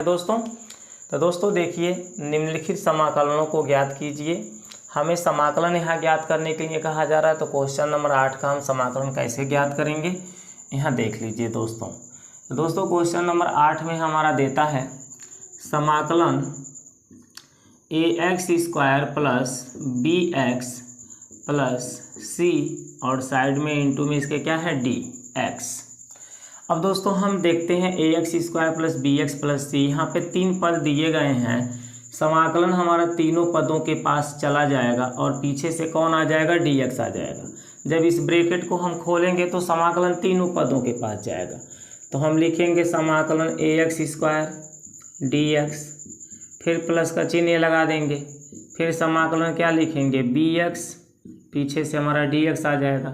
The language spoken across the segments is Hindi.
दोस्तों देखिए, निम्नलिखित समाकलनों को ज्ञात कीजिए। हमें समाकलन यहाँ ज्ञात करने के लिए कहा जा रहा है, तो क्वेश्चन नंबर 8 का हम समाकलन कैसे ज्ञात करेंगे यहाँ देख लीजिए दोस्तों क्वेश्चन नंबर 8 में हमारा देता है समाकलन ax² plus bx plus c और साइड में इंटू में इसके क्या है dx। अब दोस्तों हम देखते हैं ax² plus bx plus c, यहाँ पे 3 पद दिए गए हैं। समाकलन हमारा तीनों पदों के पास चला जाएगा और पीछे से कौन आ जाएगा dx आ जाएगा। जब इस ब्रैकेट को हम खोलेंगे तो समाकलन तीनों पदों के पास जाएगा। तो हम लिखेंगे समाकलन ax² dx, फिर प्लस का चिन्ह लगा देंगे, फिर समाकलन क्या लिखेंगे bx, पीछे से हमारा dx आ जाएगा,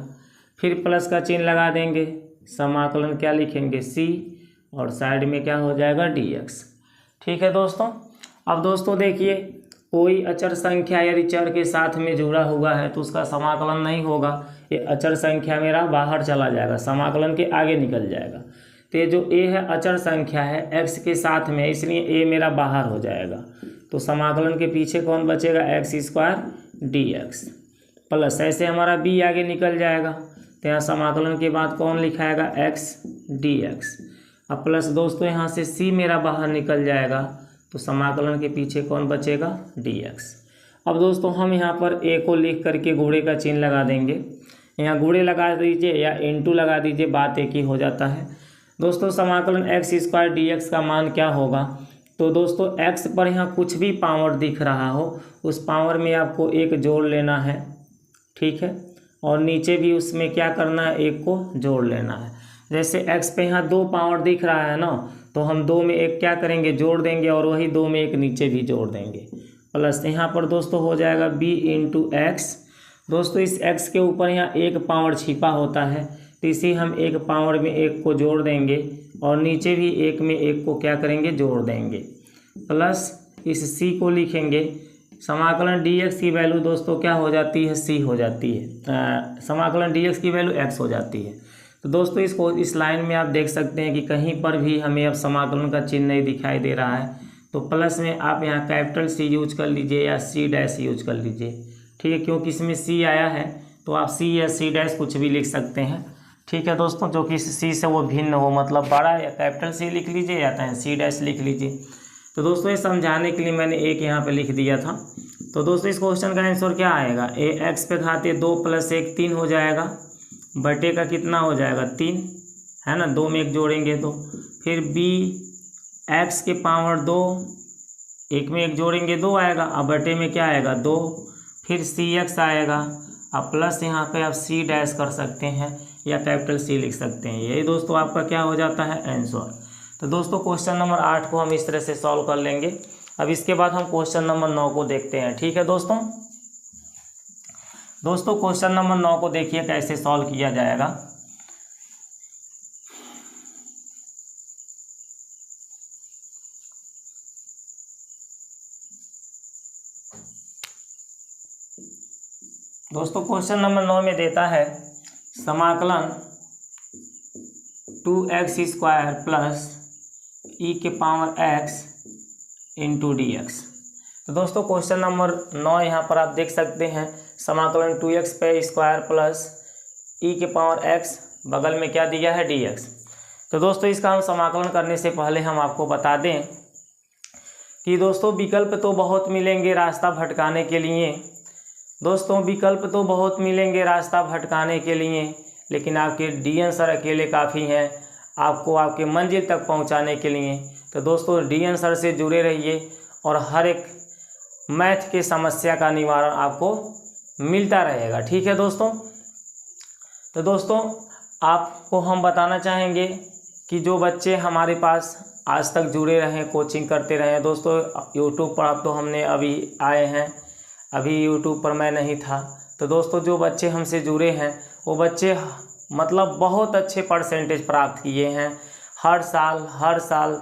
फिर प्लस का चिन्ह लगा देंगे, समाकलन क्या लिखेंगे c और साइड में क्या हो जाएगा dx। ठीक है दोस्तों। अब दोस्तों देखिए, कोई अचर संख्या यदि चर के साथ में जुड़ा हुआ है तो उसका समाकलन नहीं होगा। ये अचर संख्या मेरा बाहर चला जाएगा, समाकलन के आगे निकल जाएगा। तो ये जो a है अचर संख्या है x के साथ में, इसलिए a मेरा बाहर हो जाएगा। तो समाकलन के पीछे कौन बचेगा x² dx प्लस ऐसे हमारा b आगे निकल जाएगा। तो यहाँ समाकलन के बाद कौन लिखाएगा x dx। अब प्लस दोस्तों यहाँ से c मेरा बाहर निकल जाएगा, तो समाकलन के पीछे कौन बचेगा dx। अब दोस्तों हम यहाँ पर a को लिख करके गुणे का चिन्ह लगा देंगे। यहाँ गुणे लगा दीजिए या इंटू लगा दीजिए, बात एक ही हो जाता है। दोस्तों समाकलन x² dx का मान क्या होगा, तो दोस्तों x पर यहाँ कुछ भी पावर दिख रहा हो उस पावर में आपको एक जोड़ लेना है, ठीक है, और नीचे भी उसमें क्या करना है, एक को जोड़ लेना है। जैसे x पे यहाँ 2 पावर दिख रहा है ना, तो हम 2 में एक क्या करेंगे, जोड़ देंगे, और वही 2 में एक नीचे भी जोड़ देंगे। प्लस यहाँ पर दोस्तों हो जाएगा b इंटू x। दोस्तों इस x के ऊपर यहाँ एक पावर छिपा होता है, तो इसी हम एक पावर में एक को जोड़ देंगे और नीचे भी एक में एक को क्या करेंगे, जोड़ देंगे। प्लस इस c को लिखेंगे, समाकलन dx की वैल्यू दोस्तों क्या हो जाती है, c हो जाती है। समाकलन dx की वैल्यू x हो जाती है। तो दोस्तों इसको इस लाइन में आप देख सकते हैं कि कहीं पर भी हमें अब समाकलन का चिन्ह नहीं दिखाई दे रहा है, तो प्लस में आप यहाँ कैपिटल C यूज कर लीजिए या C' यूज कर लीजिए, ठीक है, क्योंकि इसमें C आया है तो आप C या C' कुछ भी लिख सकते हैं। ठीक है दोस्तों, जो कि C से वो भिन्न हो, मतलब बड़ा या कैपिटल C लिख लीजिए या C' लिख लीजिए। तो दोस्तों ये समझाने के लिए मैंने एक यहाँ पे लिख दिया था। तो दोस्तों इस क्वेश्चन का आंसर क्या आएगा, x पे खाते 2 + 1 3 हो जाएगा, बटे का कितना हो जाएगा 3, है ना, 2 में एक जोड़ेंगे तो, फिर b x के पावर 2, 1 में एक जोड़ेंगे 2 आएगा, अब बटे में क्या आएगा 2, फिर cx आएगा। अब प्लस यहाँ पे आप C' कर सकते हैं या कैपिटल C लिख सकते हैं। यही दोस्तों आपका क्या हो जाता है आंसर। तो दोस्तों क्वेश्चन नंबर 8 को हम इस तरह से सॉल्व कर लेंगे। अब इसके बाद हम क्वेश्चन नंबर 9 को देखते हैं। ठीक है दोस्तों क्वेश्चन नंबर 9 को देखिए कैसे सॉल्व किया जाएगा। दोस्तों क्वेश्चन नंबर 9 में देता है समाकलन 2x² प्लस e के पावर x इंटू dx। तो दोस्तों क्वेश्चन नंबर 9 यहाँ पर आप देख सकते हैं, समाकलन 2x पे स्क्वायर प्लस e के पावर x, बगल में क्या दिया है dx। तो दोस्तों इसका हम समाकलन करने से पहले हम आपको बता दें कि दोस्तों विकल्प तो बहुत मिलेंगे रास्ता भटकाने के लिए। दोस्तों विकल्प तो बहुत मिलेंगे रास्ता भटकाने के लिए, लेकिन आपके DN सर अकेले काफ़ी हैं आपको आपके मंजिल तक पहुंचाने के लिए। तो दोस्तों DN सर से जुड़े रहिए और हर एक मैथ के समस्या का निवारण आपको मिलता रहेगा। ठीक है दोस्तों। तो दोस्तों आपको हम बताना चाहेंगे कि जो बच्चे हमारे पास आज तक जुड़े रहें, कोचिंग करते रहें, दोस्तों यूट्यूब पर अब तो हमने अभी आए हैं, अभी यूट्यूब पर मैं नहीं था। तो दोस्तों जो बच्चे हमसे जुड़े हैं वो बच्चे मतलब बहुत अच्छे परसेंटेज प्राप्त किए हैं। हर साल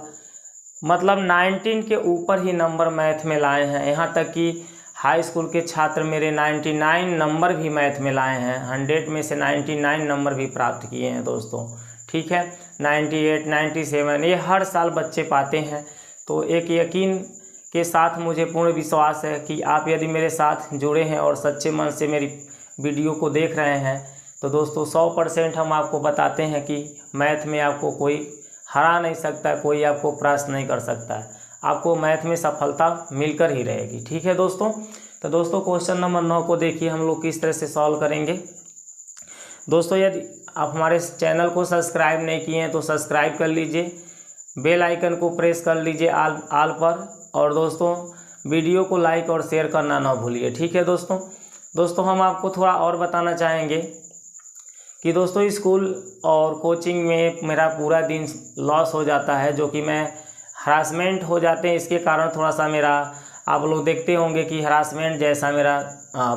मतलब 19 के ऊपर ही नंबर मैथ में लाए हैं। यहाँ तक कि हाई स्कूल के छात्र मेरे 99 नंबर भी मैथ में लाए हैं, 100 में से 99 नंबर भी प्राप्त किए हैं दोस्तों। ठीक है, 98, 97 ये हर साल बच्चे पाते हैं। तो एक यकीन के साथ मुझे पूर्ण विश्वास है कि आप यदि मेरे साथ जुड़े हैं और सच्चे मन से मेरी वीडियो को देख रहे हैं तो दोस्तों 100% हम आपको बताते हैं कि मैथ में आपको कोई हरा नहीं सकता, कोई आपको परास्त नहीं कर सकता है। आपको मैथ में सफलता मिलकर ही रहेगी। ठीक है दोस्तों। तो दोस्तों क्वेश्चन नंबर 9 को देखिए हम लोग किस तरह से सॉल्व करेंगे। दोस्तों यदि आप हमारे चैनल को सब्सक्राइब नहीं किए हैं तो सब्सक्राइब कर लीजिए, बेल आइकन को प्रेस कर लीजिए आल पर, और दोस्तों वीडियो को लाइक और शेयर करना ना भूलिए। ठीक है दोस्तों हम आपको थोड़ा और बताना चाहेंगे कि दोस्तों स्कूल और कोचिंग में मेरा पूरा दिन लॉस हो जाता है, जो कि मैं हरासमेंट हो जाते हैं। इसके कारण थोड़ा सा मेरा आप लोग देखते होंगे कि हरासमेंट जैसा मेरा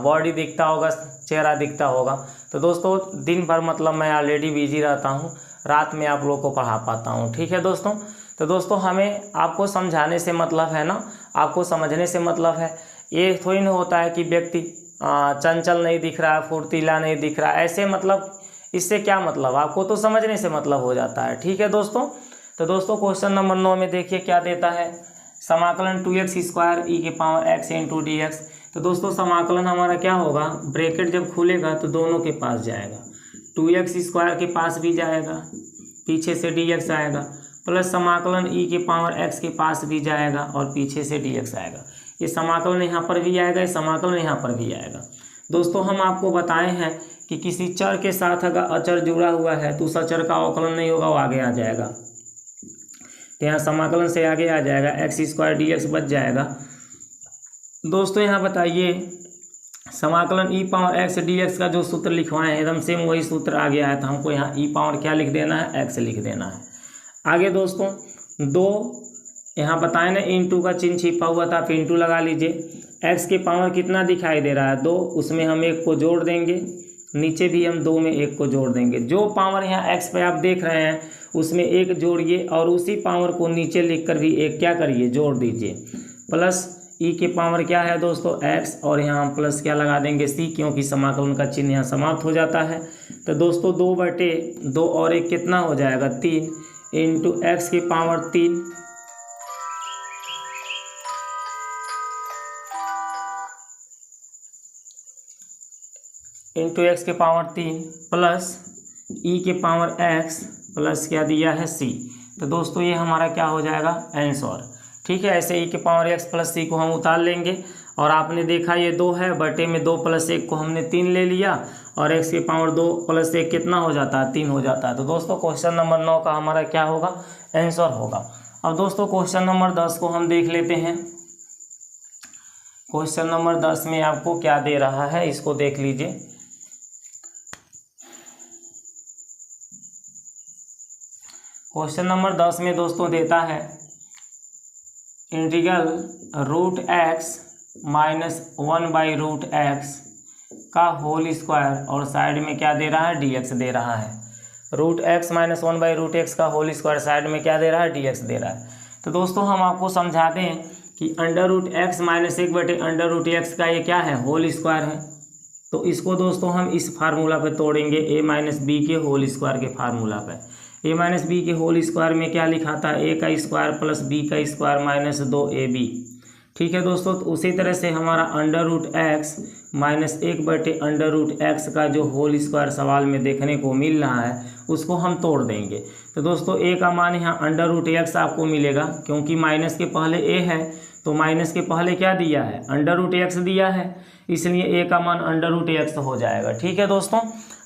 बॉडी दिखता होगा, चेहरा दिखता होगा। तो दोस्तों दिन भर मतलब मैं ऑलरेडी बिजी रहता हूँ, रात में आप लोग को पढ़ा पाता हूँ। ठीक है दोस्तों। तो दोस्तों हमें आपको समझाने से मतलब है ना, आपको समझने से मतलब है। ये थोड़ी ना होता है कि व्यक्ति चंचल नहीं दिख रहा है, फुर्तीला नहीं दिख रहा है, ऐसे मतलब इससे क्या मतलब, आपको तो समझने से मतलब हो जाता है। ठीक है दोस्तों। तो दोस्तों क्वेश्चन नंबर 9 में देखिए क्या देता है, समाकलन 2x² e⁻x इंटू dx। तो दोस्तों समाकलन हमारा क्या होगा, ब्रैकेट जब खुलेगा तो दोनों के पास जाएगा, 2x² के पास भी जाएगा, पीछे से dx आएगा, प्लस समाकलन e⁻x के पास भी जाएगा और पीछे से dx आएगा। ये समाकलन यहाँ पर भी आएगा, ये समाकलन यहाँ पर भी आएगा। दोस्तों हम आपको बताए हैं कि किसी चर के साथ अगर अचर जुड़ा हुआ है तो उस अचर का अवकलन नहीं होगा, वो आगे आ जाएगा। तो यहाँ समाकलन से आगे आ जाएगा, x² dx बच जाएगा। दोस्तों यहाँ बताइए समाकलन e⁻x dx का जो सूत्र लिखवाए हैं एकदम सेम वही सूत्र आ गया है, तो हमको यहाँ e⁻ क्या लिख देना है, x लिख देना है। आगे दोस्तों 2 यहाँ बताए ना, इंटू का चिन्ह छिपा हुआ था, आप इंटू लगा लीजिए। x के पावर कितना दिखाई दे रहा है, 2, उसमें हम 1 को जोड़ देंगे, नीचे भी हम 2 में 1 को जोड़ देंगे। जो पावर यहाँ x पे आप देख रहे हैं उसमें 1 जोड़िए और उसी पावर को नीचे लिखकर भी 1 क्या करिए, जोड़ दीजिए। प्लस e के पावर क्या है दोस्तों, x, और यहाँ हम प्लस क्या लगा देंगे, c, क्योंकि समाकलन का चिन्ह यहाँ समाप्त हो जाता है। तो दोस्तों 2/2 और 1 कितना हो जाएगा, 3 इंटू x की पावर 3 इंटू x के पावर 3 प्लस e के पावर x प्लस क्या दिया है, c। तो दोस्तों ये हमारा क्या हो जाएगा, आंसर। ठीक है, ऐसे e के पावर x प्लस c को हम उतार लेंगे, और आपने देखा ये 2 है, बटे में 2 प्लस 1 को हमने 3 ले लिया, और x के पावर 2 प्लस 1 कितना हो जाता है, 3 हो जाता है। तो दोस्तों क्वेश्चन नंबर 9 का हमारा क्या होगा, आंसर होगा। अब दोस्तों क्वेश्चन नंबर 10 को हम देख लेते हैं। क्वेश्चन नंबर 10 में आपको क्या दे रहा है, इसको देख लीजिए। क्वेश्चन नंबर 10 में दोस्तों देता है इंटीग्रल √x - 1/√x का होल स्क्वायर, और साइड में क्या दे रहा है, dx दे रहा है। √x - 1/√x का होल स्क्वायर, साइड में क्या दे रहा है, dx दे रहा है। तो दोस्तों हम आपको समझा दें कि √x - 1/√x का ये क्या है, होल स्क्वायर है। तो इसको दोस्तों हम इस फार्मूला पे तोड़ेंगे, a - b के होल स्क्वायर के फार्मूला पे। a - b के होल स्क्वायर में क्या लिखा था, a का स्क्वायर प्लस b का स्क्वायर माइनस 2ab। ठीक है दोस्तों। तो उसी तरह से हमारा √x - 1/√x का जो होल स्क्वायर सवाल में देखने को मिल रहा है उसको हम तोड़ देंगे। तो दोस्तों a का मान यहाँ √x आपको मिलेगा, क्योंकि माइनस के पहले a है तो माइनस के पहले क्या दिया है, √x दिया है, इसलिए a का मान √x हो जाएगा। ठीक है दोस्तों।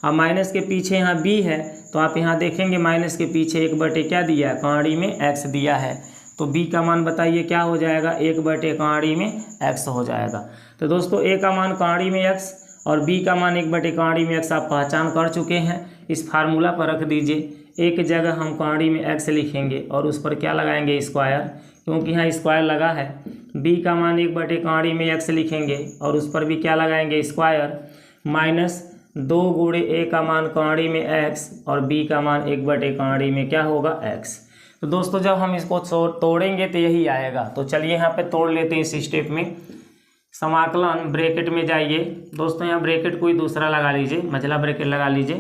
अब माइनस के पीछे यहाँ b है, तो आप यहाँ देखेंगे माइनस के पीछे 1/, क्या दिया है, कहाड़ी में x दिया है, तो b का मान बताइए क्या हो जाएगा, 1/, कहाड़ी में x हो जाएगा। तो दोस्तों a का मान कहाड़ी में x और b का मान 1/, कहाड़ी में x आप पहचान कर चुके हैं। इस फार्मूला पर रख दीजिए, एक जगह हम कहाड़ी में x लिखेंगे और उस पर क्या लगाएंगे, स्क्वायर, क्योंकि यहाँ स्क्वायर लगा है। b का मान 1/, कहाड़ी में x लिखेंगे और उस पर भी क्या लगाएंगे, स्क्वायर, माइनस 2 गुणे a का मान कहाड़ी में x और b का मान 1/, कहाड़ी में क्या होगा, x। तो दोस्तों जब हम इसको तोड़ेंगे तो यही आएगा। तो चलिए यहाँ पे तोड़ लेते हैं इस स्टेप में। समाकलन ब्रैकेट में जाइए दोस्तों, यहाँ ब्रैकेट कोई दूसरा लगा लीजिए, मझला ब्रैकेट लगा लीजिए।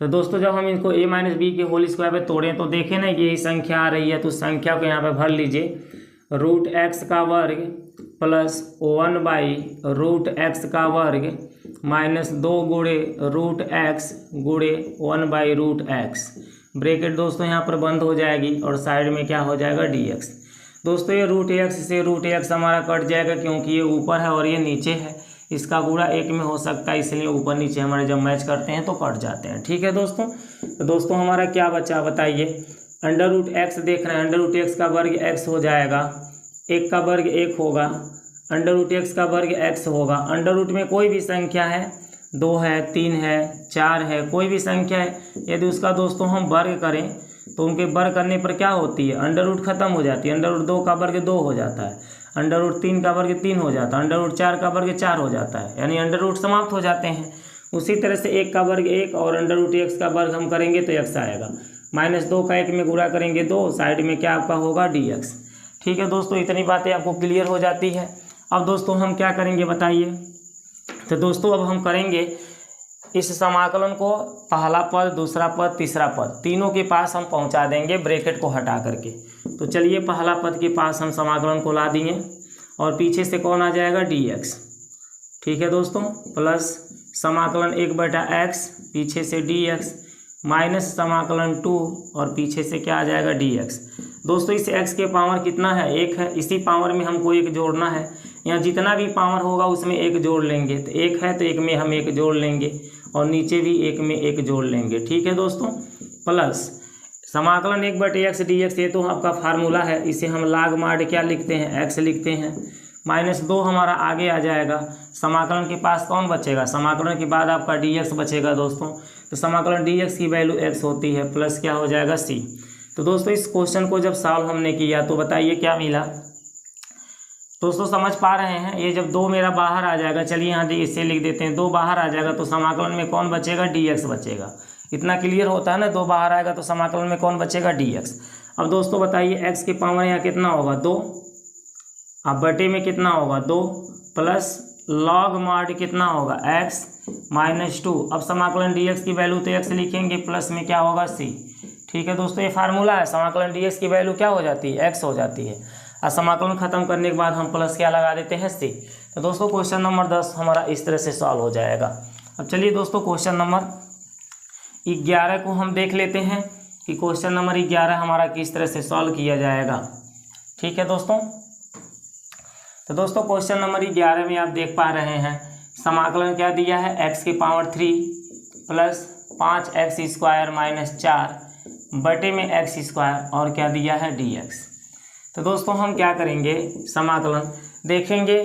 तो दोस्तों जब हम इनको a माइनस बी के होल स्क्वायर पे तोड़ें तो देखें ना यही संख्या आ रही है, तो संख्या को यहाँ पे भर लीजिए। रूट एक्स का वर्ग प्लस 1/√x का वर्ग माइनस 2 गुणे रूट एक्स गुणे 1/√x। ब्रैकेट दोस्तों यहाँ पर बंद हो जाएगी और साइड में क्या हो जाएगा dx। दोस्तों ये रूट एक्स से रूट एक्स हमारा कट जाएगा, क्योंकि ये ऊपर है और ये नीचे है, इसका गुणा एक में हो सकता है, इसलिए ऊपर नीचे हमारे जब मैच करते हैं तो कट जाते हैं। ठीक है दोस्तों, तो दोस्तों हमारा क्या बचा बताइए। √x देख रहे हैं, √x का वर्ग x हो जाएगा, 1 का वर्ग 1 होगा, √x का वर्ग x होगा। अंडर रूट में कोई भी संख्या है, 2 है, 3 है, 4 है, कोई भी संख्या है, यदि उसका दोस्तों हम वर्ग करें तो उनके वर्ग करने पर क्या होती है, अंडर रूट खत्म हो जाती है। √2 का वर्ग 2 हो जाता है, √3 का वर्ग 3 हो जाता है, √4 का वर्ग 4 हो जाता है, यानी अंडर रूट समाप्त हो जाते हैं। उसी तरह से 1 का वर्ग 1 और √x का वर्ग हम करेंगे तो x आएगा, -2 का 1 में गुणा करेंगे 2, साइड में क्या आपका होगा dx। ठीक है दोस्तों, इतनी बातें आपको क्लियर हो जाती है। अब दोस्तों हम क्या करेंगे बताइए। तो दोस्तों अब हम करेंगे इस समाकलन को पहला पद, दूसरा पद, तीसरा पद, तीनों के पास हम पहुंचा देंगे ब्रैकेट को हटा करके। तो चलिए पहला पद के पास हम समाकलन को ला दिए और पीछे से कौन आ जाएगा dx। ठीक है दोस्तों, प्लस समाकलन 1/x पीछे से dx माइनस समाकलन 2 और पीछे से क्या आ जाएगा dx। दोस्तों इस x के पावर कितना है, 1 है, इसी पावर में हमको 1 जोड़ना है। यहाँ जितना भी पावर होगा उसमें 1 जोड़ लेंगे, तो 1 है तो 1 में हम 1 जोड़ लेंगे और नीचे भी 1 में 1 जोड़ लेंगे। ठीक है दोस्तों, प्लस समाकलन 1/x dx, ये तो आपका फार्मूला है, इसे हम लाग मार क्या लिखते हैं, x लिखते हैं। -2 हमारा आगे आ जाएगा, समाकलन के पास कौन बचेगा, समाकलन के बाद आपका dx बचेगा दोस्तों। तो समाकलन dx की वैल्यू x होती है, प्लस क्या हो जाएगा c। तो दोस्तों इस क्वेश्चन को जब सॉल्व हमने किया तो बताइए क्या मिला। दोस्तों समझ पा रहे हैं, ये जब 2 मेरा बाहर आ जाएगा, चलिए यहाँ इसे लिख देते हैं, 2 बाहर आ जाएगा तो समाकलन में कौन बचेगा, dx बचेगा। इतना क्लियर होता है ना, 2 बाहर आएगा तो समाकलन में कौन बचेगा, dx। अब दोस्तों बताइए x के पावर यहाँ कितना होगा 2, अब बटे में कितना होगा 2, प्लस लॉग माड कितना होगा x -2। अब समाकलन dx की वैल्यू तो x लिखेंगे, प्लस में क्या होगा c। ठीक है दोस्तों, ये फार्मूला है, समाकलन dx की वैल्यू क्या हो जाती है, x हो जाती है, और समाकलन खत्म करने के बाद हम प्लस क्या लगा देते हैं c। तो दोस्तों क्वेश्चन नंबर 10 हमारा इस तरह से सॉल्व हो जाएगा। अब चलिए दोस्तों क्वेश्चन नंबर 11 को हम देख लेते हैं कि क्वेश्चन नंबर 11 हमारा किस तरह से सॉल्व किया जाएगा। ठीक है दोस्तों, तो दोस्तों क्वेश्चन नंबर 11 में आप देख पा रहे हैं समाकलन क्या दिया है, x की पावर 3 प्लस 5x² -4 बटे में x² और क्या दिया है dx। तो दोस्तों हम क्या करेंगे, समाकलन देखेंगे,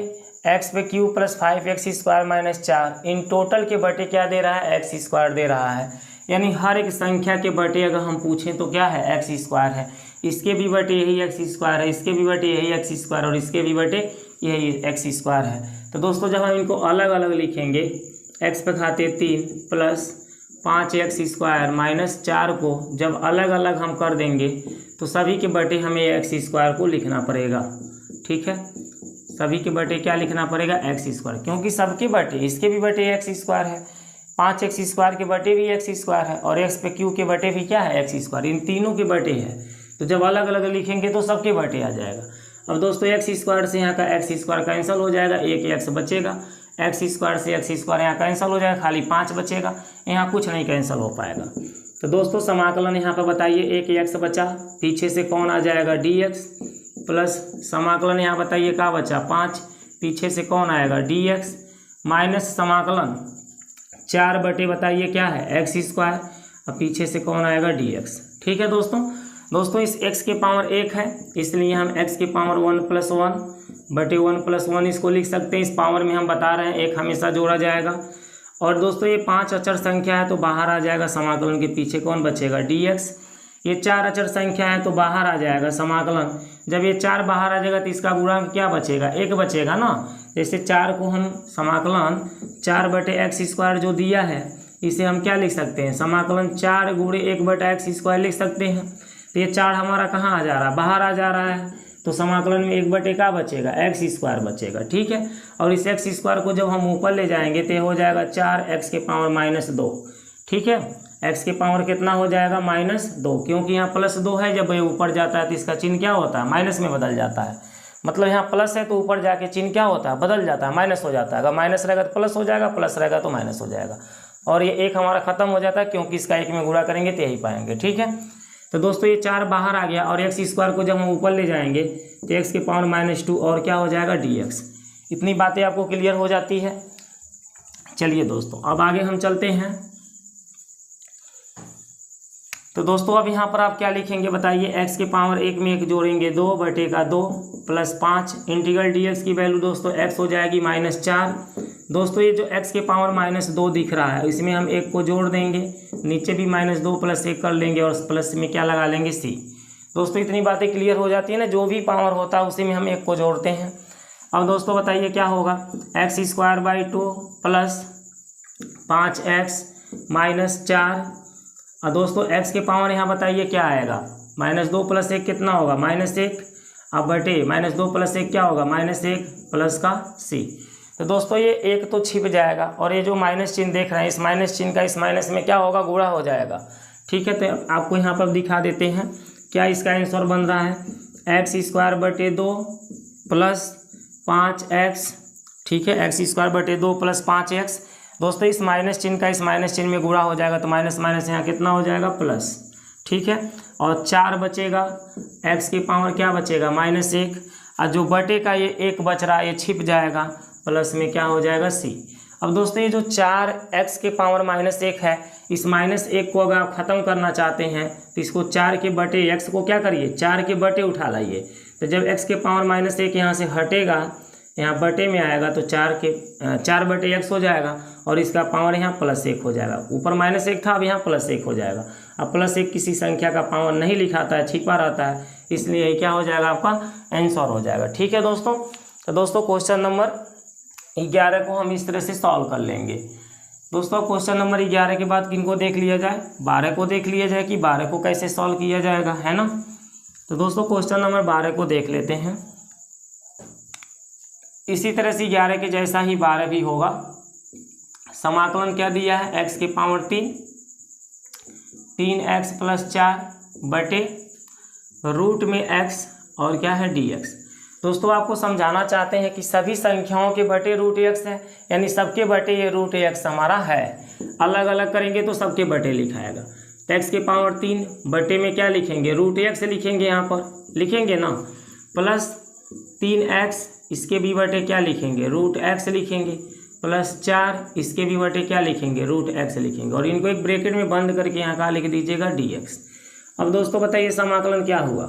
x पे q plus 5x² -4 in total के बटे क्या दे रहा है, x² दे रहा है, यानी हर एक संख्या के बटे अगर हम पूछें तो क्या है, x² है, इसके भी बटे यही x² है, इसके भी बटे यही x² और इसके भी बटे यही x² है। तो दोस्तों जब हम इनको अलग अलग लिखेंगे, x पे खाते 3 प्लस 5x² -4 को जब अलग अलग हम कर देंगे तो सभी के बटे हमें x² को लिखना पड़ेगा। ठीक है, सभी के बटे क्या लिखना पड़ेगा, x², क्योंकि सबके बटे, इसके भी बटे x² है, 5x² के बटे भी x² है और x पे q के बटे भी क्या है, x², इन तीनों के बटे है। तो जब अलग अलग लिखेंगे तो सबके बटे आ जाएगा। अब दोस्तों x² से यहाँ का x² कैंसिल हो जाएगा, एक x बचेगा, x² से x² यहाँ कैंसिल हो जाएगा, खाली 5 बचेगा, यहाँ कुछ नहीं कैंसिल हो पाएगा। तो दोस्तों समाकलन यहाँ पर बताइए, एक x बचा, पीछे से कौन आ जाएगा dx, प्लस समाकलन यहाँ बताइए क्या बचा 5, पीछे से कौन आएगा dx, माइनस समाकलन 4 बटे बताइए क्या है x², और पीछे से कौन आएगा dx। ठीक है दोस्तों इस x के पावर 1 है, इसलिए हम x के पावर 1 + 1 बटे 1 + 1 इसको लिख सकते हैं। इस पावर में हम बता रहे हैं 1 हमेशा जोड़ा जाएगा। और दोस्तों ये 5 अचर संख्या है तो बाहर आ जाएगा, समाकलन के पीछे कौन बचेगा dx। ये 4 अचर संख्या है तो बाहर आ जाएगा समाकलन, जब ये 4 बाहर आ जाएगा तो इसका गुणांक क्या बचेगा, 1 बचेगा ना। जैसे 4 को हम समाकलन 4 बटे x² जो दिया है इसे हम क्या लिख सकते हैं, समाकलन 4 गुणे 1 बटा x² लिख सकते हैं। तो ये 4 हमारा कहाँ आ जा रहा है, बाहर आ जा रहा है, तो समाकलन में 1 बटे का बचेगा, x² बचेगा। ठीक है, और इस x² को जब हम ऊपर ले जाएंगे तो हो जाएगा 4x के पावर -2। ठीक है, एक्स की पावर कितना हो जाएगा -2, क्योंकि यहाँ +2 है, जब ये ऊपर जाता है तो इसका चिन्ह क्या होता है, माइनस में बदल जाता है। मतलब यहाँ प्लस है तो ऊपर जाके चिन्ह क्या होता है, बदल जाता है, माइनस हो जाता है। अगर माइनस रहेगा तो प्लस हो जाएगा, प्लस रहेगा तो माइनस हो जाएगा, और ये एक हमारा खत्म हो जाता है, क्योंकि इसका एक में गुणा करेंगे तो यही पाएंगे। ठीक है, तो दोस्तों ये 4 बाहर आ गया, और एक्स स्क्वायर को जब हम ऊपर ले जाएंगे तो एक्स की पावर -2 और क्या हो जाएगा dx। इतनी बातें आपको क्लियर हो जाती है। चलिए दोस्तों अब आगे हम चलते हैं। तो दोस्तों अब यहाँ पर आप क्या लिखेंगे बताइए, x के पावर 1 में 1 जोड़ेंगे 2/2 प्लस 5 इंटीग्रल dx की वैल्यू दोस्तों x हो जाएगी -4। दोस्तों ये जो x के पावर -2 दिख रहा है इसमें हम 1 को जोड़ देंगे, नीचे भी -2 + 1 कर लेंगे और प्लस में क्या लगा लेंगे c। दोस्तों इतनी बातें क्लियर हो जाती है ना, जो भी पावर होता है उसी में हम 1 को जोड़ते हैं। अब दोस्तों बताइए क्या होगा, x² 2 प्लस 5x -4। और दोस्तों x के पावर यहाँ बताइए क्या आएगा, -2 + 1 कितना होगा, -1। अब बटे -2 + 1 क्या होगा, -1 प्लस का c। तो दोस्तों ये 1 तो छिप जाएगा, और ये जो माइनस चिन्ह देख रहे हैं इस माइनस चिन्ह का इस माइनस में क्या होगा, गुणा हो जाएगा। ठीक है, तो आपको यहाँ पर दिखा देते हैं क्या इसका आंसर बन रहा है, x² 2 प्लस 5x। ठीक है, x² 2 प्लस 5x। दोस्तों इस माइनस चिन्ह का इस माइनस चिन्ह में गुणा हो जाएगा, तो माइनस माइनस यहाँ कितना हो जाएगा, प्लस। ठीक है, और 4 बचेगा, x की पावर क्या बचेगा, -1, और जो बटे का ये 1 बच रहा है ये छिप जाएगा, प्लस में क्या हो जाएगा c। अब दोस्तों ये जो 4x के पावर -1 है, इस -1 को अगर आप ख़त्म करना चाहते हैं तो इसको 4 के बटे x को क्या करिए, 4 के बटे उठा लाइए। तो जब x के पावर -1 यहाँ से हटेगा, यहाँ बटे में आएगा, तो 4 बटे x हो जाएगा, और इसका पावर यहाँ +1 हो जाएगा। ऊपर -1 था, अब यहाँ +1 हो जाएगा। अब +1 किसी संख्या का पावर नहीं लिखाता है, छिपा रहता है, इसलिए ये क्या हो जाएगा, आपका आंसर हो जाएगा। ठीक है दोस्तों, तो दोस्तों क्वेश्चन नंबर 11 को हम इस तरह से सॉल्व कर लेंगे। दोस्तों क्वेश्चन नंबर 11 के बाद किनको देख लिया जाए, 12 को देख लिया जाए कि 12 को कैसे सॉल्व किया जाएगा, है ना। तो दोस्तों क्वेश्चन नंबर 12 को देख लेते हैं। इसी तरह से 11 के जैसा ही 12 भी होगा। समाकलन क्या दिया है, x के पावर 3x + 4 बटे रूट में x और क्या है dx। दोस्तों आपको समझाना चाहते हैं कि सभी संख्याओं के बटे √x है, यानी सबके बटे ये √x हमारा है। अलग अलग करेंगे तो सबके बटे लिखाएगा। तो x के पावर 3 बटे में क्या लिखेंगे, √x लिखेंगे, यहाँ पर लिखेंगे ना, प्लस 3x, इसके भी बटे क्या लिखेंगे, √x लिखेंगे, प्लस 4 इसके भी बटे क्या लिखेंगे, √x लिखेंगे, और इनको एक ब्रैकेट में बंद करके यहाँ का लिख दीजिएगा dx। अब दोस्तों बताइए समाकलन क्या हुआ।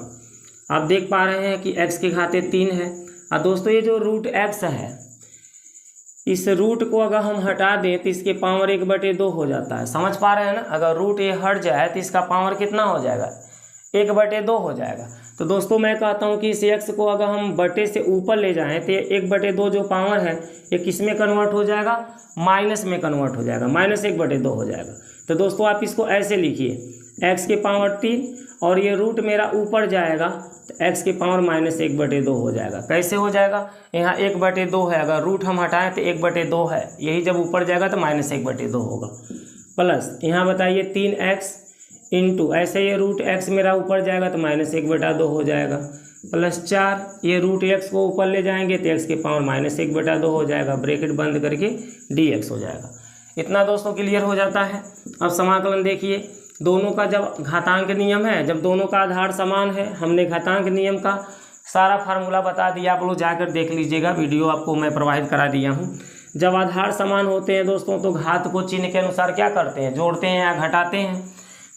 आप देख पा रहे हैं कि x के घाते 3 है, और दोस्तों ये जो √x है, इस रूट को अगर हम हटा दें तो इसके पावर 1/2 हो जाता है। समझ पा रहे हैं ना, अगर रूट ये हट जाए तो इसका पावर कितना हो जाएगा, 1/2 हो जाएगा। तो दोस्तों मैं कहता हूँ कि इस x को अगर हम बटे से ऊपर ले जाएं तो 1/2 जो पावर है ये किस में कन्वर्ट हो जाएगा, माइनस में कन्वर्ट हो जाएगा, -1/2 हो जाएगा। तो दोस्तों आप इसको ऐसे लिखिए, x के पावर 3 और ये रूट मेरा ऊपर जाएगा तो x के पावर -1/2 हो जाएगा। कैसे हो जाएगा, यहाँ 1/2 है, अगर रूट हम हटाएं तो 1/2 है, यही जब ऊपर जाएगा तो -1/2 होगा। प्लस यहाँ बताइए 3x इंटू, ऐसे ये √x मेरा ऊपर जाएगा तो -1/2 हो जाएगा, प्लस 4 ये √x को ऊपर ले जाएंगे तो x के पावर -1/2 हो जाएगा, ब्रैकेट बंद करके dx हो जाएगा। इतना दोस्तों क्लियर हो जाता है। अब समाकलन देखिए, दोनों का जब घातांक नियम है, जब दोनों का आधार समान है, हमने घातांक नियम का सारा फार्मूला बता दिया, आप लोग जाकर देख लीजिएगा, वीडियो आपको मैं प्रोवाइड करा दिया हूँ। जब आधार समान होते हैं दोस्तों तो घात को चिन्ह के अनुसार क्या करते हैं, जोड़ते हैं या घटाते हैं।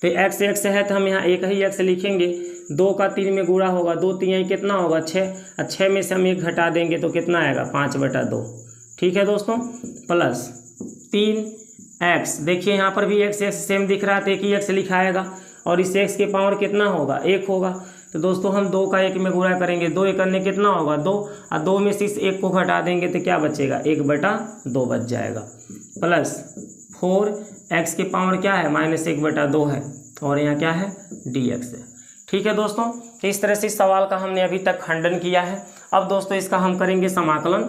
तो x है तो हम यहाँ एक ही x लिखेंगे, 2 का 3 में गुणा होगा, 2 3 कितना होगा 6, और 6 में से हम 1 घटा देंगे तो कितना आएगा 5/2। ठीक है दोस्तों, प्लस 3x, देखिए यहाँ पर भी x सेम दिख रहा है तो एक ही x लिखाएगा, और इस x के पावर कितना होगा 1 होगा। तो दोस्तों हम 2 का 1 में गुणा करेंगे, 2 1 करने कितना होगा 2, और 2 में से इस 1 को घटा देंगे तो क्या बचेगा 1/2 बच जाएगा, प्लस 4x के पावर क्या है -1/2 है, और यहाँ क्या है dx है। ठीक है दोस्तों, तो इस तरह से इस सवाल का हमने अभी तक खंडन किया है। अब दोस्तों इसका हम करेंगे समाकलन।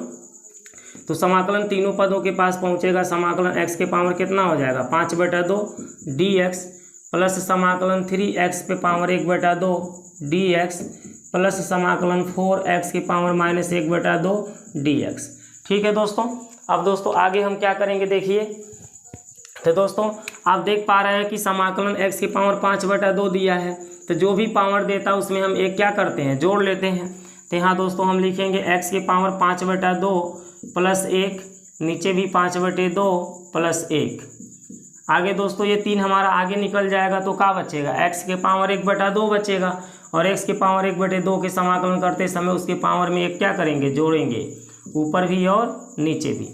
तो समाकलन तीनों पदों के पास पहुंचेगा। समाकलन x के पावर कितना हो जाएगा 5/2 dx प्लस समाकलन 3x पे पावर 1/2 dx प्लस समाकलन 4x के पावर -1/2 dx। ठीक है दोस्तों। अब दोस्तों आगे हम क्या करेंगे देखिए, तो दोस्तों आप देख पा रहे हैं कि समाकलन x की पावर 5/2 दिया है, तो जो भी पावर देता है उसमें हम एक क्या करते हैं जोड़ लेते हैं। तो यहाँ दोस्तों हम लिखेंगे x की पावर 5/2 प्लस 1, नीचे भी 5/2 प्लस 1। आगे दोस्तों ये 3 हमारा आगे निकल जाएगा तो क्या बचेगा, x के पावर 1/2 बचेगा, और x के पावर 1/2 के समाकलन करते समय उसके पावर में एक क्या करेंगे जोड़ेंगे, ऊपर भी और नीचे भी।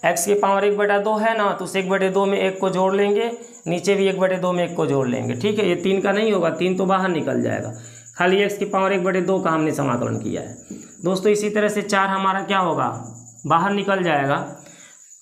x के पावर 1/2 है ना, तो उस 1/2 में 1 को जोड़ लेंगे, नीचे भी 1/2 में 1 को जोड़ लेंगे। ठीक है, ये 3 का नहीं होगा, 3 तो बाहर निकल जाएगा, खाली x की पावर 1/2 का हमने समाकलन किया है। दोस्तों इसी तरह से 4 हमारा क्या होगा बाहर निकल जाएगा।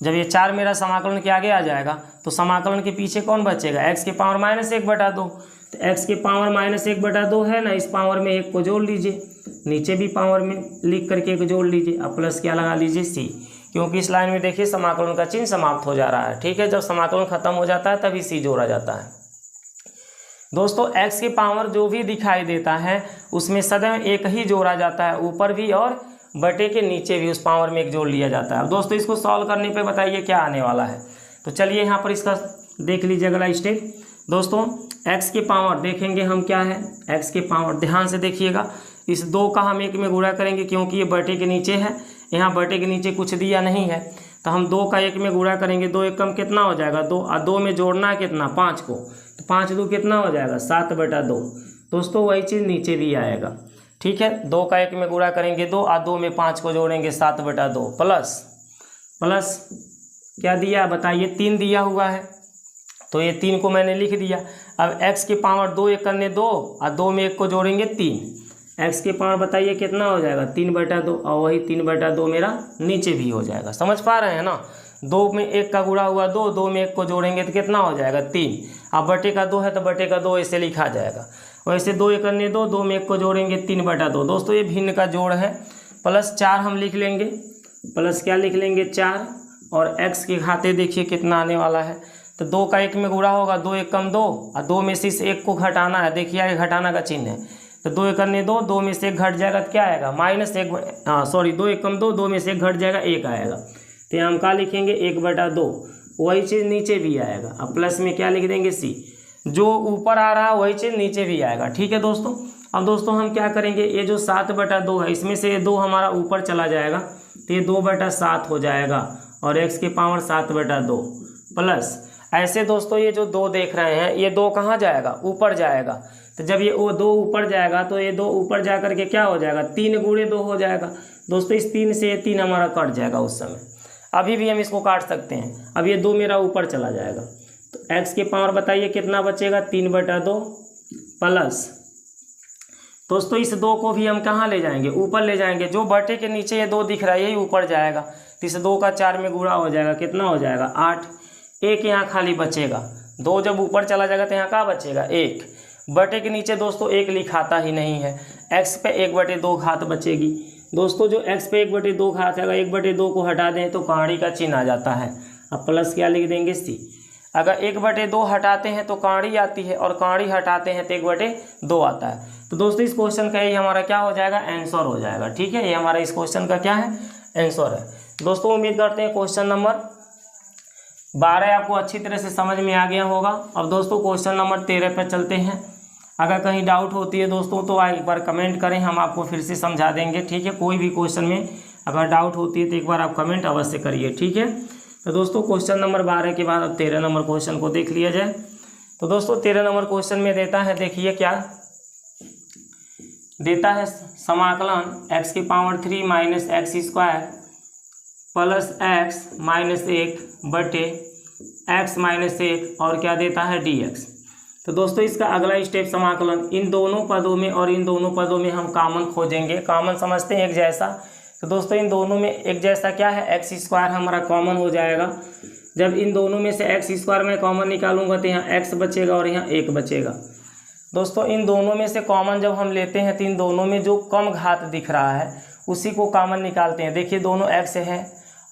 जब ये 4 मेरा समाकलन के आगे आ जाएगा तो समाकलन के पीछे कौन बचेगा, x के पावर -1/2। तो x के पावर -1/2 है ना, इस पावर में 1 को जोड़ लीजिए, नीचे भी पावर में लिख करके 1 जोड़ लीजिए, अब प्लस क्या लगा लीजिए c, क्योंकि इस लाइन में देखिए समाकलन का चिन्ह समाप्त हो जा रहा है। ठीक है, जब समाकलन खत्म हो जाता है तभी c जोड़ा जाता है। दोस्तों x की पावर जो भी दिखाई देता है उसमें सदैव एक ही जोड़ा जाता है, ऊपर भी और बटे के नीचे भी उस पावर में 1 जोड़ लिया जाता है। अब दोस्तों इसको सॉल्व करने पे बताइए क्या आने वाला है। तो चलिए यहाँ पर इसका देख लीजिए अगला स्टेप। दोस्तों x की पावर देखेंगे हम क्या है, x की पावर ध्यान से देखिएगा, इस 2 का हम 1 में गुणा करेंगे क्योंकि ये बटे के नीचे है, यहाँ बटे के नीचे कुछ दिया नहीं है, तो हम 2 का 1 में गुणा करेंगे, 2 1 कम कितना हो जाएगा 2, और 2 में जोड़ना है कितना 5 को, तो 5 2 कितना हो जाएगा 7/2। दोस्तों वही चीज़ नीचे भी आएगा। ठीक है, 2 का 1 में गुणा करेंगे 2, और 2 में 5 को जोड़ेंगे 7/2 प्लस क्या दिया बताइए 3 दिया हुआ है, तो ये 3 को मैंने लिख दिया। अब x की पावर 2 1 करने 2, और 2 में 1 को जोड़ेंगे 3, x की पावर बताइए कितना हो जाएगा 3/2, और वही 3/2 मेरा नीचे भी हो जाएगा। समझ पा रहे हैं ना, 2 में 1 का गुणा हुआ 2, 2 में 1 को जोड़ेंगे तो कितना हो जाएगा 3, अब बटे का 2 है तो बटे का 2 ऐसे लिखा जाएगा। वैसे 2 1 करने 2, 2 में 1 को जोड़ेंगे 3/2। दोस्तों ये भिन्न का जोड़ है, प्लस 4 हम लिख लेंगे, प्लस क्या लिख लेंगे 4, और x के खाते देखिए कितना आने वाला है, तो 2 का 1 में गुणा होगा 2 1 कम 2, और 2 में से इस 1 को घटाना है, देखिए ये घटाना का चिन्ह है, तो 2 1 करने 2, 2 में से 1 घट जाएगा तो क्या आएगा -1, 2 1 कम 2, 2 में से 1 घट जाएगा 1 आएगा, तो यहाँ हम क्या लिखेंगे 1/2। वही चीज़ नीचे भी आएगा, अब प्लस में क्या लिख देंगे c, जो ऊपर आ रहा है वही चीज़ नीचे भी आएगा। ठीक है दोस्तों। अब दोस्तों हम क्या करेंगे, ये जो 7/2 है इसमें से ये 2 हमारा ऊपर चला जाएगा, तो ये 2/7 हो जाएगा, और x की पावर 7/2 प्लस ऐसे दोस्तों ये जो 2 देख रहे हैं ये 2 कहाँ जाएगा ऊपर जाएगा, तो जब ये वो 2 ऊपर जाएगा तो ये 2 ऊपर जा करके क्या हो जाएगा 3 × 2 हो जाएगा। दोस्तों इस 3 से ये 3 हमारा कट जाएगा उस समय, अभी भी हम इसको काट सकते हैं। अब ये 2 मेरा ऊपर चला जाएगा, तो x की पावर बताइए कितना बचेगा 3/2 प्लस, दोस्तों इस 2 को भी हम कहाँ ले जाएंगे ऊपर ले जाएंगे, जो बटे के नीचे ये 2 दिख रहा है यही ऊपर जाएगा, तो इस 2 का 4 में गुणा हो जाएगा, कितना हो जाएगा 8, 1 यहाँ खाली बचेगा, 2 जब ऊपर चला जाएगा तो यहाँ क्या बचेगा 1, बटे के नीचे दोस्तों 1 लिखाता ही नहीं है, x पे 1/2 घात बचेगी। दोस्तों जो x पे 1/2 घात है, अगर 1/2 को हटा दें तो काड़ी का चिन्ह आ जाता है, अब प्लस क्या लिख देंगे c, अगर 1/2 हटाते हैं तो काड़ी आती है, और काड़ी हटाते हैं तो 1/2 आता है। तो दोस्तों इस क्वेश्चन का ये हमारा क्या हो जाएगा आंसर हो जाएगा। ठीक है, ये हमारा इस क्वेश्चन का क्या है आंसर है। दोस्तों उम्मीद करते हैं क्वेश्चन नंबर 12 आपको अच्छी तरह से समझ में आ गया होगा। अब दोस्तों क्वेश्चन नंबर 13 पर चलते हैं। अगर कहीं डाउट होती है दोस्तों तो एक बार कमेंट करें, हम आपको फिर से समझा देंगे। ठीक है, कोई भी क्वेश्चन में अगर डाउट होती है तो एक बार आप कमेंट अवश्य करिए। ठीक है, तो दोस्तों क्वेश्चन नंबर 12 के बाद अब 13 नंबर क्वेश्चन को देख लिया जाए। तो दोस्तों 13 नंबर क्वेश्चन में देता है, देखिए क्या देता है, समाकलन x की power 3 minus x² plus x minus 1 बटे x माइनस 1 और क्या देता है dx। तो दोस्तों इसका अगला स्टेप समाकलन इन दोनों पदों में और इन दोनों पदों में हम कॉमन खोजेंगे। कॉमन समझते हैं एक जैसा, तो दोस्तों इन दोनों में एक जैसा क्या है x² हमारा कॉमन हो जाएगा। जब इन दोनों में से x² मैं कॉमन निकालूंगा तो यहाँ x बचेगा और यहाँ 1 बचेगा। दोस्तों इन दोनों में से कॉमन जब हम लेते हैं तो इन दोनों में जो कम घात दिख रहा है उसी को कॉमन निकालते हैं। देखिए दोनों x है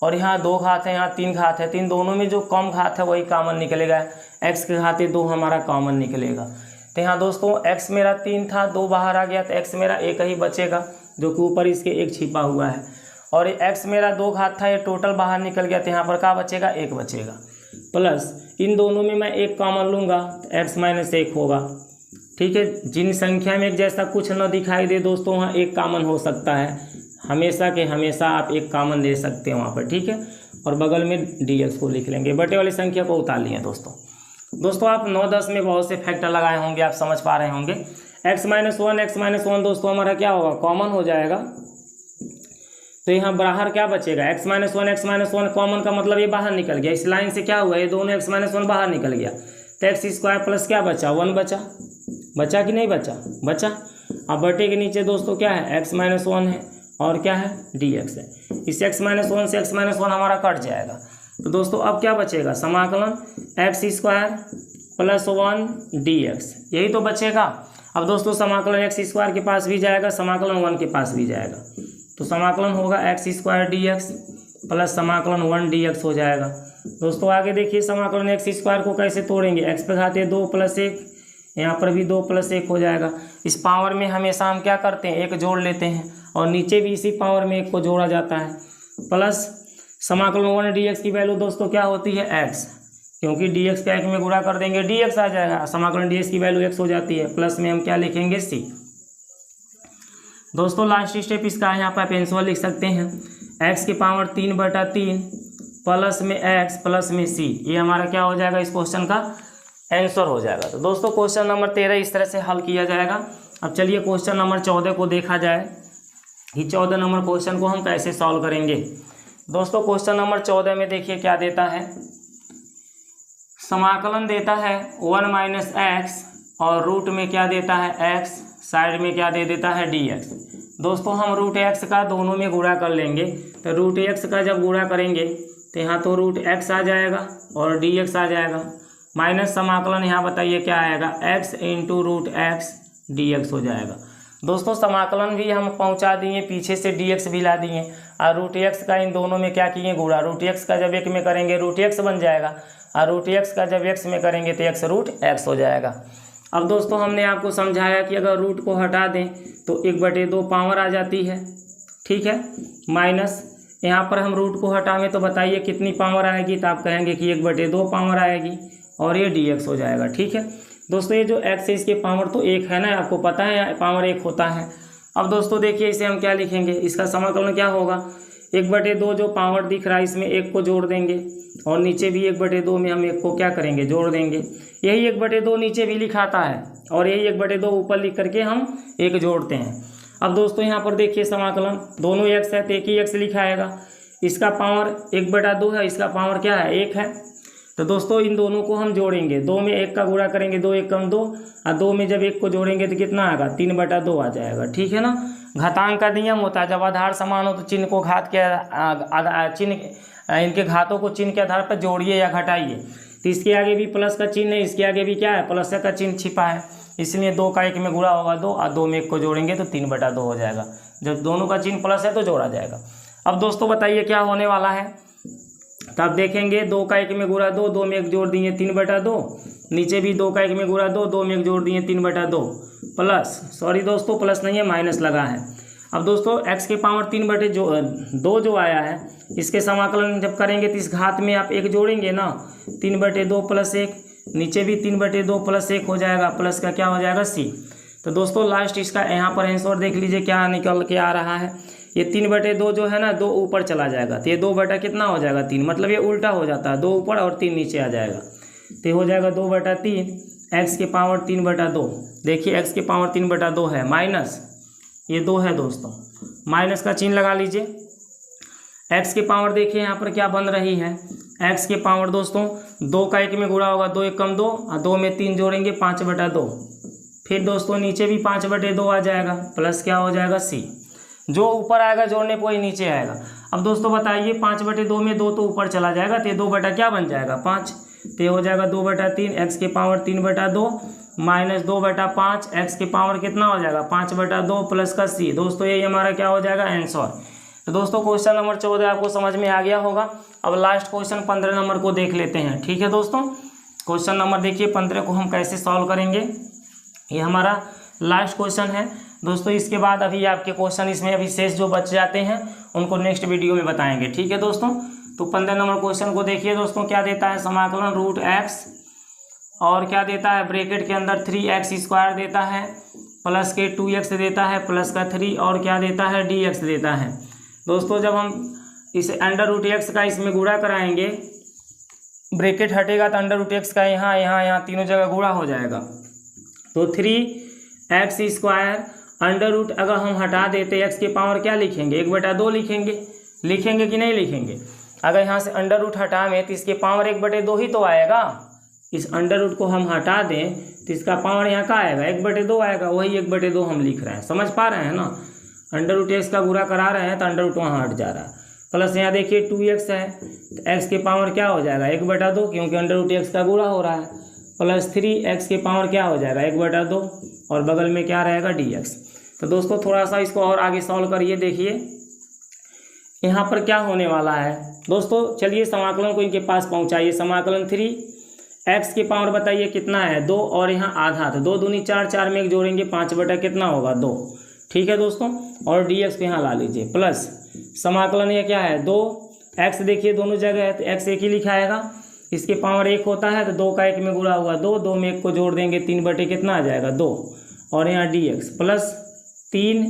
और यहाँ 2 घात है, यहाँ 3 घात है, तो इन दोनों में जो कम घात है वही कॉमन निकलेगा। x के घाते 2 हमारा कॉमन निकलेगा। तो यहाँ दोस्तों x मेरा 3 था, 2 बाहर आ गया, तो x मेरा 1 ही बचेगा, जो कि ऊपर इसके 1 छिपा हुआ है। और x मेरा 2 घात था, ये टोटल बाहर निकल गया, तो यहाँ पर क्या बचेगा, 1 बचेगा। प्लस इन दोनों में मैं 1 कॉमन लूँगा तो x माइनस 1 होगा। ठीक है, जिन संख्या में एक जैसा कुछ न दिखाई दे दोस्तों, वहाँ 1 कॉमन हो सकता है, हमेशा के हमेशा आप 1 कॉमन ले सकते हैं वहाँ पर। ठीक है, और बगल में dx को लिख लेंगे, बटे वाली संख्या को उतार लिए दोस्तों आप 9-10 में बहुत से फैक्टर लगाए होंगे, आप समझ पा रहे होंगे। x माइनस वन दोस्तों हमारा क्या होगा, कॉमन हो जाएगा। तो यहाँ बाहर क्या बचेगा, x माइनस वन कॉमन का मतलब ये बाहर निकल गया, इस लाइन से क्या हुआ, ये दोनों x माइनस वन बाहर निकल गया, तो एक्स स्क्वायर प्लस क्या बचा, 1 बचा कि नहीं बचा। अब बटे के नीचे दोस्तों क्या है, x माइनस 1 है और क्या है, dx है। इस x माइनस 1 से x माइनस 1 हमारा कट जाएगा। तो दोस्तों अब क्या बचेगा, समाकलन x स्क्वायर प्लस 1 dx, यही तो बचेगा। अब दोस्तों समाकलन x स्क्वायर के पास भी जाएगा, समाकलन 1 के पास भी जाएगा, तो समाकलन होगा x स्क्वायर dx प्लस समाकलन 1 dx हो जाएगा। दोस्तों आगे देखिए, समाकलन x स्क्वायर को कैसे तोड़ेंगे, x पे घाते 2 प्लस 1, यहाँ पर भी 2 प्लस 1 हो जाएगा। इस पावर में हमेशा हम क्या करते हैं, 1 जोड़ लेते हैं, और नीचे भी इसी पावर में 1 को जोड़ा जाता है। प्लस समाकलन 1 dx की वैल्यू दोस्तों क्या होती है, x, क्योंकि dx का 1 में गुणा कर देंगे dx आ जाएगा, समाकलन dx की वैल्यू x हो जाती है। प्लस में हम क्या लिखेंगे, c। दोस्तों लास्ट स्टेप इसका है, यहाँ पर आप आंसर लिख सकते हैं, x की पावर 3/3 प्लस में x प्लस में c, ये हमारा क्या हो जाएगा, इस क्वेश्चन का आंसर हो जाएगा। तो दोस्तों क्वेश्चन नंबर 13 इस तरह से हल किया जाएगा। अब चलिए क्वेश्चन नंबर 14 को देखा जाए कि 14 नंबर क्वेश्चन को हम कैसे सॉल्व करेंगे। दोस्तों क्वेश्चन नंबर 14 में देखिए क्या देता है, समाकलन देता है 1 माइनस एक्स और रूट में क्या देता है, x, साइड में क्या दे देता है, dx। दोस्तों हम रूट x का दोनों में गुणा कर लेंगे, तो रूट x का जब गुणा करेंगे तो यहाँ तो रूट x आ जाएगा और dx आ जाएगा, माइनस समाकलन यहाँ बताइए क्या आएगा, x into root x dx हो जाएगा। दोस्तों समाकलन भी हम पहुँचा दिए, पीछे से dx भी ला दिए, और रूट x का इन दोनों में क्या किए, गुणा। रूट x का जब 1 में करेंगे रूट x बन जाएगा, और रूट x का जब x में करेंगे तो x रूट x हो जाएगा। अब दोस्तों हमने आपको समझाया कि अगर रूट को हटा दें तो 1/2 पावर आ जाती है, ठीक है, माइनस यहाँ पर हम रूट को हटावें तो बताइए कितनी पावर आएगी, तो आप कहेंगे कि 1/2 पावर आएगी और ये dx हो जाएगा। ठीक है दोस्तों, ये जो x है इसके पावर तो 1 है ना, आपको पता है पावर 1 होता है। अब दोस्तों देखिए इसे हम क्या लिखेंगे, इसका समाकलन क्या होगा, 1/2 जो पावर दिख रहा है इसमें 1 को जोड़ देंगे, और नीचे भी 1/2 में हम 1 को क्या करेंगे, जोड़ देंगे। यही 1/2 नीचे भी लिखाता है, और यही 1/2 ऊपर लिख करके हम 1 जोड़ते हैं। अब दोस्तों यहाँ पर देखिए समाकलन दोनों x है तो एक ही x लिखा आएगा, इसका पावर 1/2 है, इसका पावर क्या है, 1 है। तो दोस्तों इन दोनों को हम जोड़ेंगे, 2 में 1 का गुणा करेंगे, 2 1 कम 2, और 2 में जब 1 को जोड़ेंगे तो कितना आएगा, 3/2 आ जाएगा। ठीक है ना, घातांक का नियम होता है, जब आधार समान हो तो चिन्ह को घात के चिन्ह इनके घातों को चिन्ह के आधार पर जोड़िए या घटाइए। तो इसके आगे भी प्लस का चिन्ह है, इसके आगे भी क्या है, प्लस का चिन्ह छिपा है, इसलिए 2 का 1 में गुणा होगा 2, और 2 में 1 को जोड़ेंगे तो 3/2 हो जाएगा। जब दोनों का चिन्ह प्लस है तो जोड़ा जाएगा। अब दोस्तों बताइए क्या होने वाला है, तो आप देखेंगे 2 का 1 में गुणा 2, 2 में 1 जोड़ दिए 3/2, नीचे भी 2 का 1 में गुणा 2, 2 में 1 जोड़ दिए 3/2, प्लस, सॉरी दोस्तों प्लस नहीं है, माइनस लगा है। अब दोस्तों x के पावर 3/2 जो आया है, इसके समाकलन जब करेंगे तो इस घात में आप 1 जोड़ेंगे ना, 3/2 प्लस 1, नीचे भी 3/2 प्लस 1 हो जाएगा, प्लस का क्या हो जाएगा, c। तो दोस्तों लास्ट इसका यहाँ पर आंसर देख लीजिए क्या निकल के आ रहा है, ये 3/2 जो है ना, 2 ऊपर चला जाएगा, तो ये 2 बटा कितना हो जाएगा, 3, मतलब ये उल्टा हो जाता है, 2 ऊपर और 3 नीचे आ जाएगा, तो हो जाएगा 2/3, x के पावर 3/2। देखिए x के पावर 3/2 है, माइनस ये 2 है दोस्तों, माइनस का चिन्ह लगा लीजिए। x के पावर देखिए यहाँ पर क्या बन रही है, x के पावर दोस्तों 2 का 1 में गुणा होगा, 2 1 कम 2, और 2 में 3 जोड़ेंगे 5/2, फिर दोस्तों नीचे भी 5/2 आ जाएगा, प्लस क्या हो जाएगा, c। जो ऊपर आएगा जोड़ने को वही नीचे आएगा। अब दोस्तों बताइए 5/2 में 2 तो ऊपर चला जाएगा, तो ये 2 बटा क्या बन जाएगा, 5, तो ये हो जाएगा 2/3, x के पावर 3/2 माइनस 2/5, x के पावर कितना हो जाएगा, 5/2 प्लस का c। दोस्तों यही हमारा क्या हो जाएगा, आंसर। तो दोस्तों क्वेश्चन नंबर 14 आपको समझ में आ गया होगा। अब लास्ट क्वेश्चन 15 नंबर को देख लेते हैं। ठीक है दोस्तों, क्वेश्चन नंबर देखिए 15 को हम कैसे सॉल्व करेंगे, ये हमारा लास्ट क्वेश्चन है दोस्तों। इसके बाद अभी आपके क्वेश्चन इसमें अभी शेष जो बच जाते हैं उनको नेक्स्ट वीडियो में बताएंगे। ठीक है दोस्तों, तो 15 नंबर क्वेश्चन को देखिए दोस्तों, क्या देता है, समाकलन रूट एक्स और क्या देता है, ब्रैकेट के अंदर 3x² देता है, प्लस के 2x देता है, प्लस का 3 और क्या देता है, dx देता है। दोस्तों जब हम इसे √x का इसमें गुणा कराएंगे, ब्रैकेट हटेगा तो √x का यहाँ तीनों जगह गुणा हो जाएगा। तो 3x² अंडर रूट अगर हम हटा देते x के पावर क्या लिखेंगे, 1/2 लिखेंगे कि नहीं लिखेंगे। अगर यहाँ से अंडर रूट हटाएं तो इसके पावर 1/2 ही तो आएगा। इस अंडर रूट को हम हटा दें तो इसका पावर यहाँ का आएगा, 1/2 आएगा। वही 1/2 हम लिख रहे हैं, समझ पा रहे हैं ना। √x का गुणा करा रहे हैं तो अंडर रूट वहाँ हट जा रहा है। प्लस यहाँ देखिए 2x है तो x के पावर क्या हो जाएगा, 1/2, क्योंकि √x का गुणा हो रहा है। प्लस 3x के पावर क्या हो जाएगा, 1/2 और बगल में क्या रहेगा, dx। तो दोस्तों थोड़ा सा इसको और आगे सॉल्व करिए। देखिए यहाँ पर क्या होने वाला है दोस्तों, चलिए समाकलन को इनके पास पहुँचाइए। समाकलन 3x के पावर बताइए कितना है, 2 और यहाँ आधा, तो 2 दूनी 4, 4 में एक जोड़ेंगे 5 कितना होगा, 2। ठीक है दोस्तों, और dx को यहाँ ला लीजिए। प्लस समाकलन ये क्या है, 2x देखिए दोनों जगह है तो x एक ही लिखाएगा, इसके पावर 1 होता है तो 2 का 1 में गुणा हुआ 2, 2 में 1 को जोड़ देंगे 3 कितना आ जाएगा, 2 और यहाँ dx प्लस 3,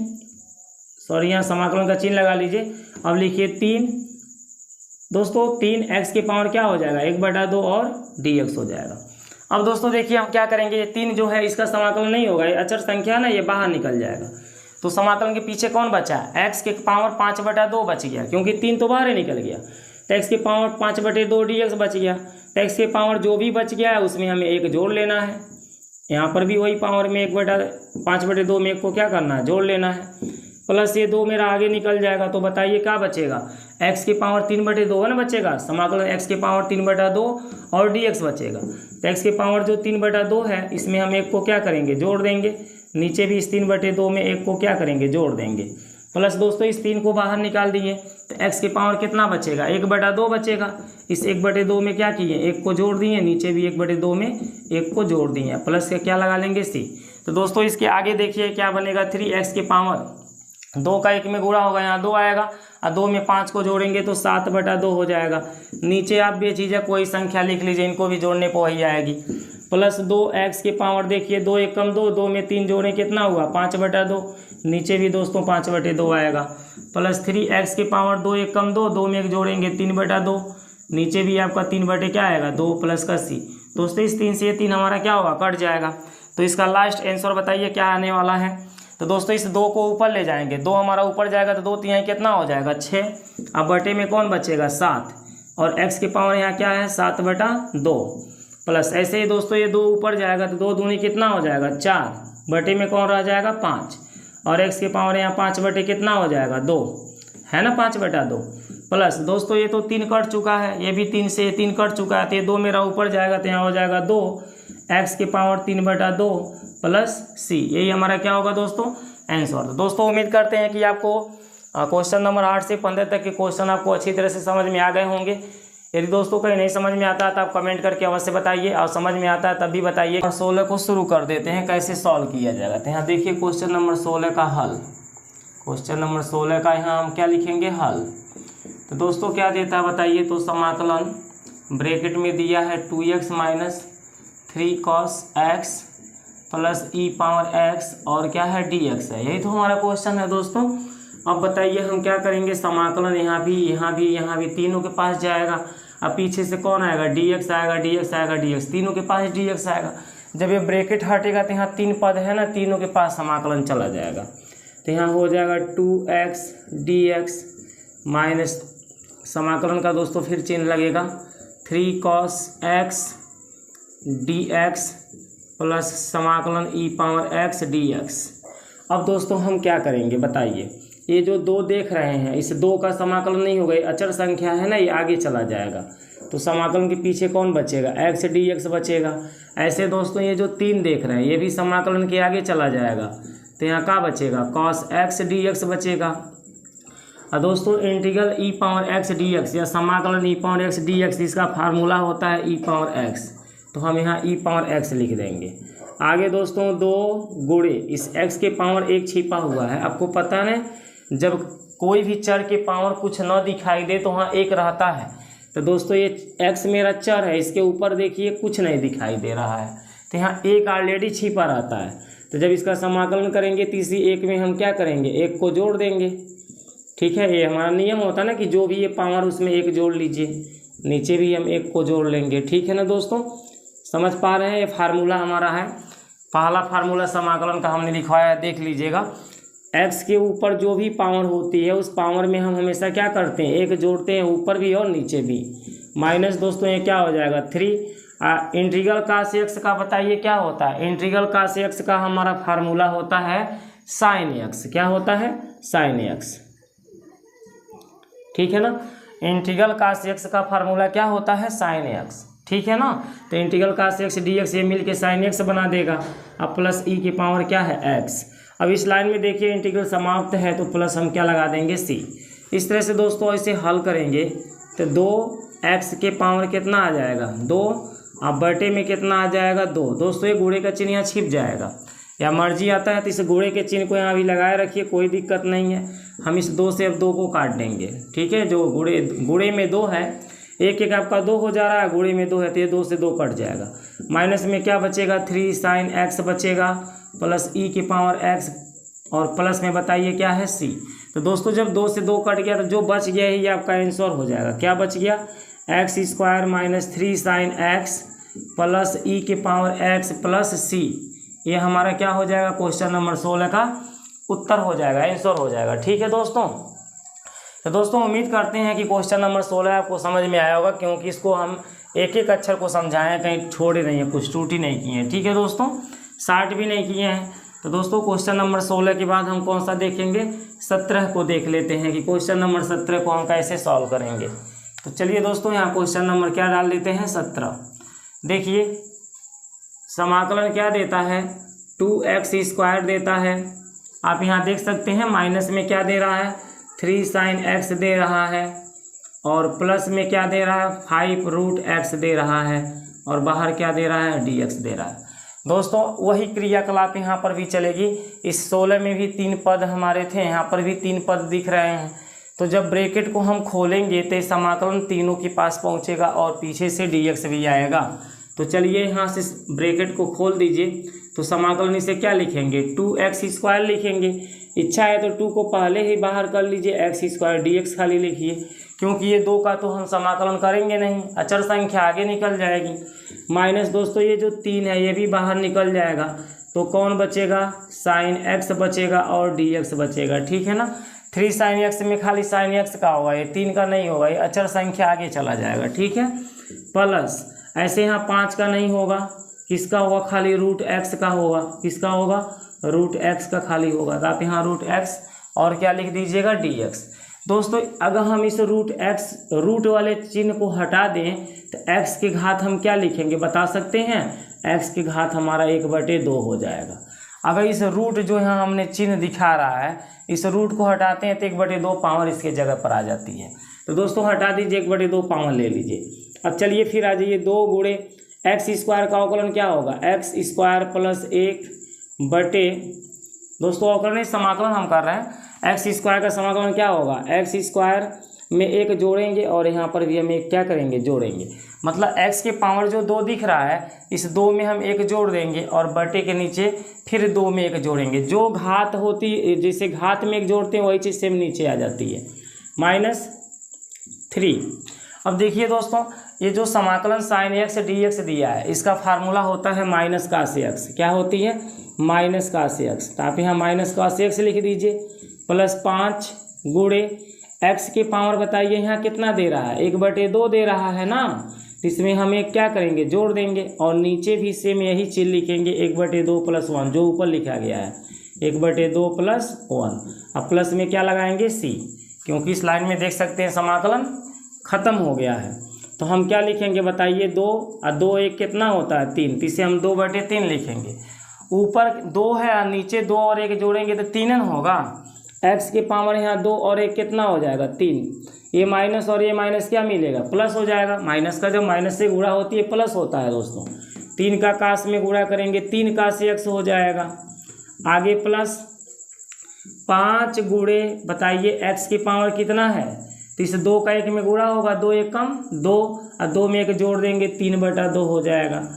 सॉरी यहाँ समाकलन का चिन्ह लगा लीजिए। अब लिखिए 3 दोस्तों, 3x के पावर क्या हो जाएगा, 1/2 और dx हो जाएगा। अब दोस्तों देखिए हम क्या करेंगे, ये 3 जो है इसका समाकलन नहीं होगा, ये अचर संख्या है ना, ये बाहर निकल जाएगा। तो समाकलन के पीछे कौन बचा है, x के पावर 5/2 बच गया, क्योंकि 3 तो बाहर ही निकल गया। तो x के पावर 5/2 dx बच गया। तो x के पावर जो भी बच गया है उसमें हमें 1 जोड़ लेना है। यहाँ पर भी वही पावर में 5/2 में 1 को क्या करना है, जोड़ लेना है। प्लस ये 2 मेरा आगे निकल जाएगा, तो बताइए क्या बचेगा, x के पावर 3/2 है ना बचेगा, समाकलन x के पावर 3/2 और dx बचेगा। तो x के पावर जो 3/2 है इसमें हम 1 को क्या करेंगे, जोड़ देंगे। नीचे भी इस 3/2 में 1 को क्या करेंगे, जोड़ देंगे। प्लस दोस्तों इस 3 को बाहर निकाल दिए तो x के पावर कितना बचेगा, 1/2 बचेगा। इस 1/2 में क्या किए, 1 को जोड़ दिए, नीचे भी 1/2 में 1 को जोड़ दिए, प्लस का क्या लगा लेंगे, c। तो दोस्तों इसके आगे देखिए क्या बनेगा, 3x के पावर 2 का 1 में गुणा होगा, यहाँ 2 आएगा और 2 में 5 को जोड़ेंगे तो 7/2 हो जाएगा। नीचे आप बेझिझक कोई संख्या लिख लीजिए, इनको भी जोड़ने पर वही आएगी। प्लस 2x के पावर देखिए 2 1 कम 2, 2 में 3 जोड़ें कितना हुआ, 5/2। नीचे भी दोस्तों 5/2 आएगा। प्लस 3x के पावर 2 1 कम 2, 2 में 1 जोड़ेंगे 3/2। नीचे भी आपका 3 क्या आएगा, 2 प्लस का c। दोस्तों इस 3 से ये 3 हमारा क्या होगा, कट जाएगा। तो इसका लास्ट आंसर बताइए क्या आने वाला है। तो दोस्तों इस 2 को ऊपर ले जाएंगे, 2 हमारा ऊपर जाएगा तो 2 3 कितना हो जाएगा, 6। अब बटे में कौन बचेगा, 7 और x के पावर यहाँ क्या है, 7/2। प्लस ऐसे ही दोस्तों ये 2 ऊपर जाएगा तो 2 दूनी कितना हो जाएगा, 4। बटे में कौन रह जाएगा, 5 और x के पावर यहाँ 5 कितना हो जाएगा, 2 है ना, 5/2। प्लस दोस्तों ये तो 3 कट चुका है, ये भी 3 से 3 कट चुका है तो ये 2 मेरा ऊपर जाएगा तो यहाँ हो जाएगा 2, x के पावर 3/2 प्लस c। यही हमारा क्या होगा दोस्तों, आंसर। तो दोस्तों उम्मीद करते हैं कि आपको क्वेश्चन नंबर 8 से 15 तक के क्वेश्चन आपको अच्छी तरह से समझ में आ गए होंगे। यदि दोस्तों कहीं नहीं समझ में आता है तो आप कमेंट करके अवश्य बताइए, और समझ में आता है तब भी बताइए। और 16 को शुरू कर देते हैं, कैसे सॉल्व किया जाएगा। तो यहाँ देखिए क्वेश्चन नंबर 16 का हल, क्वेश्चन नंबर 16 का यहाँ हम क्या लिखेंगे, हल। तो दोस्तों क्या देता है बताइए, तो समाकलन ब्रैकेट में दिया है 2x minus 3 cos x plus e power x और क्या है, dx है। यही तो हमारा क्वेश्चन है दोस्तों। अब बताइए हम क्या करेंगे, समाकलन यहाँ भी तीनों के पास जाएगा। अब पीछे से कौन आएगा, dx आएगा, dx आएगा, dx, तीनों के पास dx आएगा। जब ये ब्रैकेट हटेगा तो यहाँ 3 पद है ना, तीनों के पास समाकलन चला जाएगा। तो यहाँ हो जाएगा 2x dx माइनस समाकलन का दोस्तों फिर चिन्ह लगेगा 3 cos x dx प्लस समाकलन e पावर x dx। अब दोस्तों हम क्या करेंगे बताइए, ये जो 2 देख रहे हैं इस 2 का समाकलन नहीं होगा, ये अचर संख्या है ना, ये आगे चला जाएगा। तो समाकलन के पीछे कौन बचेगा, x dx बचेगा। ऐसे दोस्तों ये जो 3 देख रहे हैं ये भी समाकलन के आगे चला जाएगा, तो यहाँ क्या बचेगा, cos x dx बचेगा। और दोस्तों इंटीग्रल ई पावर एक्स डी एक्स या समाकलन ई पावर एक्स डी एक्स, इसका फार्मूला होता है ई पावर एक्स, तो हम यहाँ ई पावर एक्स लिख देंगे। आगे दोस्तों 2 गुणे इस x के पावर 1 छिपा हुआ है। आपको पता है जब कोई भी चर के पावर कुछ न दिखाई दे तो वहाँ 1 रहता है। तो दोस्तों ये x मेरा चर है, इसके ऊपर देखिए कुछ नहीं दिखाई दे रहा है, तो यहाँ 1 ऑलरेडी छिपा रहता है। तो जब इसका समाकलन करेंगे तीसरी 1 में हम क्या करेंगे, 1 को जोड़ देंगे। ठीक है, ये हमारा नियम होता है ना कि जो भी ये पावर उसमें 1 जोड़ लीजिए, नीचे भी हम 1 को जोड़ लेंगे। ठीक है ना दोस्तों, समझ पा रहे हैं? ये फार्मूला हमारा है, पहला फार्मूला समाकलन का हमने लिखवाया है, देख लीजिएगा। x के ऊपर जो भी पावर होती है उस पावर में हम हमेशा क्या करते हैं, 1 जोड़ते हैं, ऊपर भी और नीचे भी। माइनस दोस्तों ये क्या हो जाएगा 3। इंटीग्रल cos x का बताइए क्या होता है, इंटीग्रल cos x का हमारा फार्मूला होता है sin x। क्या होता है, sin x। ठीक है ना, इंटीग्रल cos x का फार्मूला क्या होता है, sin x। ठीक है ना, तो इंटीग्रल cos x dx ये मिल के sin x बना देगा। अब प्लस ई की पावर क्या है x। अब इस लाइन में देखिए इंटीग्रल समाप्त है तो प्लस हम क्या लगा देंगे c। इस तरह से दोस्तों ऐसे हल करेंगे तो 2x के पावर कितना आ जाएगा 2, अब बटे में कितना आ जाएगा 2। दोस्तों ये गुणे का चिन्ह यहाँ छिप जाएगा, या मर्जी आता है तो इस गुणे के चिन्ह को यहाँ भी लगाए रखिए, कोई दिक्कत नहीं है। हम इस 2 से अब 2 को काट देंगे। ठीक है, जो गुणे में 2 है, 1 आपका 2 हो जा रहा है, गुणे में 2 है तो ये 2 से 2 कट जाएगा। माइनस में क्या बचेगा 3 sin x बचेगा, प्लस ई की पावर x, और प्लस में बताइए क्या है c। तो दोस्तों जब 2 से 2 कट गया तो जो बच गया है ये आपका आंसर हो जाएगा। क्या बच गया, x² minus 3 sin x plus E की पावर x प्लस c। ये हमारा क्या हो जाएगा, क्वेश्चन नंबर 16 का उत्तर हो जाएगा, आंसर हो जाएगा। ठीक है दोस्तों, तो दोस्तों उम्मीद करते हैं कि क्वेश्चन नंबर 16 आपको समझ में आया होगा, क्योंकि इसको हम एक एक अक्षर को समझाए हैं, कहीं छोड़े नहीं हैं, कुछ त्रुटि नहीं की हैं। ठीक है दोस्तों, शार्ट भी नहीं किए हैं। तो दोस्तों क्वेश्चन नंबर 16 के बाद हम कौन सा देखेंगे, 17 को देख लेते हैं कि क्वेश्चन नंबर 17 को हम कैसे सॉल्व करेंगे। तो चलिए दोस्तों यहाँ क्वेश्चन नंबर क्या डाल देते हैं 17। देखिए समाकलन क्या देता है, 2x² देता है। आप यहाँ देख सकते हैं माइनस में क्या दे रहा है 3 sin x दे रहा है, और प्लस में क्या दे रहा है 5√x दे रहा है, और बाहर क्या दे रहा है dx दे रहा है। दोस्तों वही क्रियाकलाप यहाँ पर भी चलेगी। इस 16 में भी 3 पद हमारे थे, यहाँ पर भी 3 पद दिख रहे हैं। तो जब ब्रैकेट को हम खोलेंगे तो समाकलन तीनों के पास पहुँचेगा और पीछे से dx भी आएगा। तो चलिए यहाँ से ब्रैकेट को खोल दीजिए, तो समाकलन इसे क्या लिखेंगे 2x² लिखेंगे। इच्छा है तो 2 को पहले ही बाहर कर लीजिए, x² dx खाली लिखिए, क्योंकि ये 2 का तो हम समाकलन करेंगे नहीं, अचर संख्या आगे निकल जाएगी। माइनस दोस्तों ये जो 3 है ये भी बाहर निकल जाएगा, तो कौन बचेगा sin x बचेगा और dx बचेगा। ठीक है ना, 3 sin x में खाली sin x का होगा, ये 3 का नहीं होगा, ये अचर संख्या आगे चला जाएगा। ठीक है, प्लस ऐसे यहाँ 5 का नहीं होगा, किसका होगा खाली √x का होगा, किसका होगा √x का खाली होगा। तो आप यहाँ √x और क्या लिख दीजिएगा dx। दोस्तों अगर हम इस रूट वाले चिन्ह को हटा दें तो x की घात हम क्या लिखेंगे बता सकते हैं, x की घात हमारा 1/2 हो जाएगा। अगर इस रूट जो यहाँ हमने चिन्ह दिखा रहा है, इस रूट को हटाते हैं तो 1/2 पावर इसके जगह पर आ जाती है। तो दोस्तों हटा दीजिए, 1/2 पावर ले लीजिए। अब चलिए फिर आ जाइए 2 गुणे x² का अवकलन क्या होगा, x² प्लस 1 बटे, दोस्तों अवकलन समाकलन हम कर रहे हैं, x² का समाकलन क्या होगा, x² में 1 जोड़ेंगे और यहाँ पर भी हम 1 क्या करेंगे जोड़ेंगे। मतलब x के पावर जो 2 दिख रहा है, इस 2 में हम 1 जोड़ देंगे और बटे के नीचे फिर 2 में 1 जोड़ेंगे। जो घात होती, जैसे घात में 1 जोड़ते हैं वही चीज़ सेम नीचे आ जाती है, -3। अब देखिए दोस्तों ये जो समाकलन sin x dx दिया है, इसका फार्मूला होता है -cos x। क्या होती है, -cos x। तो आप यहाँ -cos x लिख दीजिए, प्लस 5 गुणे x के पावर बताइए यहाँ कितना दे रहा है, 1/2 दे रहा है ना, तो इसमें हम एक क्या करेंगे जोड़ देंगे, और नीचे भी सेम यही चीज़ लिखेंगे 1/2 + 1 जो ऊपर लिखा गया है, 1/2 + 1। अब प्लस में क्या लगाएंगे c, क्योंकि इस लाइन में देख सकते हैं समाकलन ख़त्म हो गया है। तो हम क्या लिखेंगे बताइए 2 और 2 1 कितना होता है 3, तो इसे हम 2/3 लिखेंगे। ऊपर 2 है और नीचे 2 और 1 जोड़ेंगे तो 3 होगा। एक्स की पावर यहाँ 2 और 1 कितना हो जाएगा 3, ये माइनस और ये माइनस क्या मिलेगा प्लस हो जाएगा। माइनस का जब माइनस से गुणा होती है प्लस होता है दोस्तों। 3 का काश में गुणा करेंगे 3 का से x हो जाएगा, आगे प्लस 5 गुणे बताइए x की पावर कितना है, तो इसे 2 का 1 में गुणा होगा, 2 1 कम 2 और 2 में 1 जोड़ देंगे 3/2 हो जाएगा।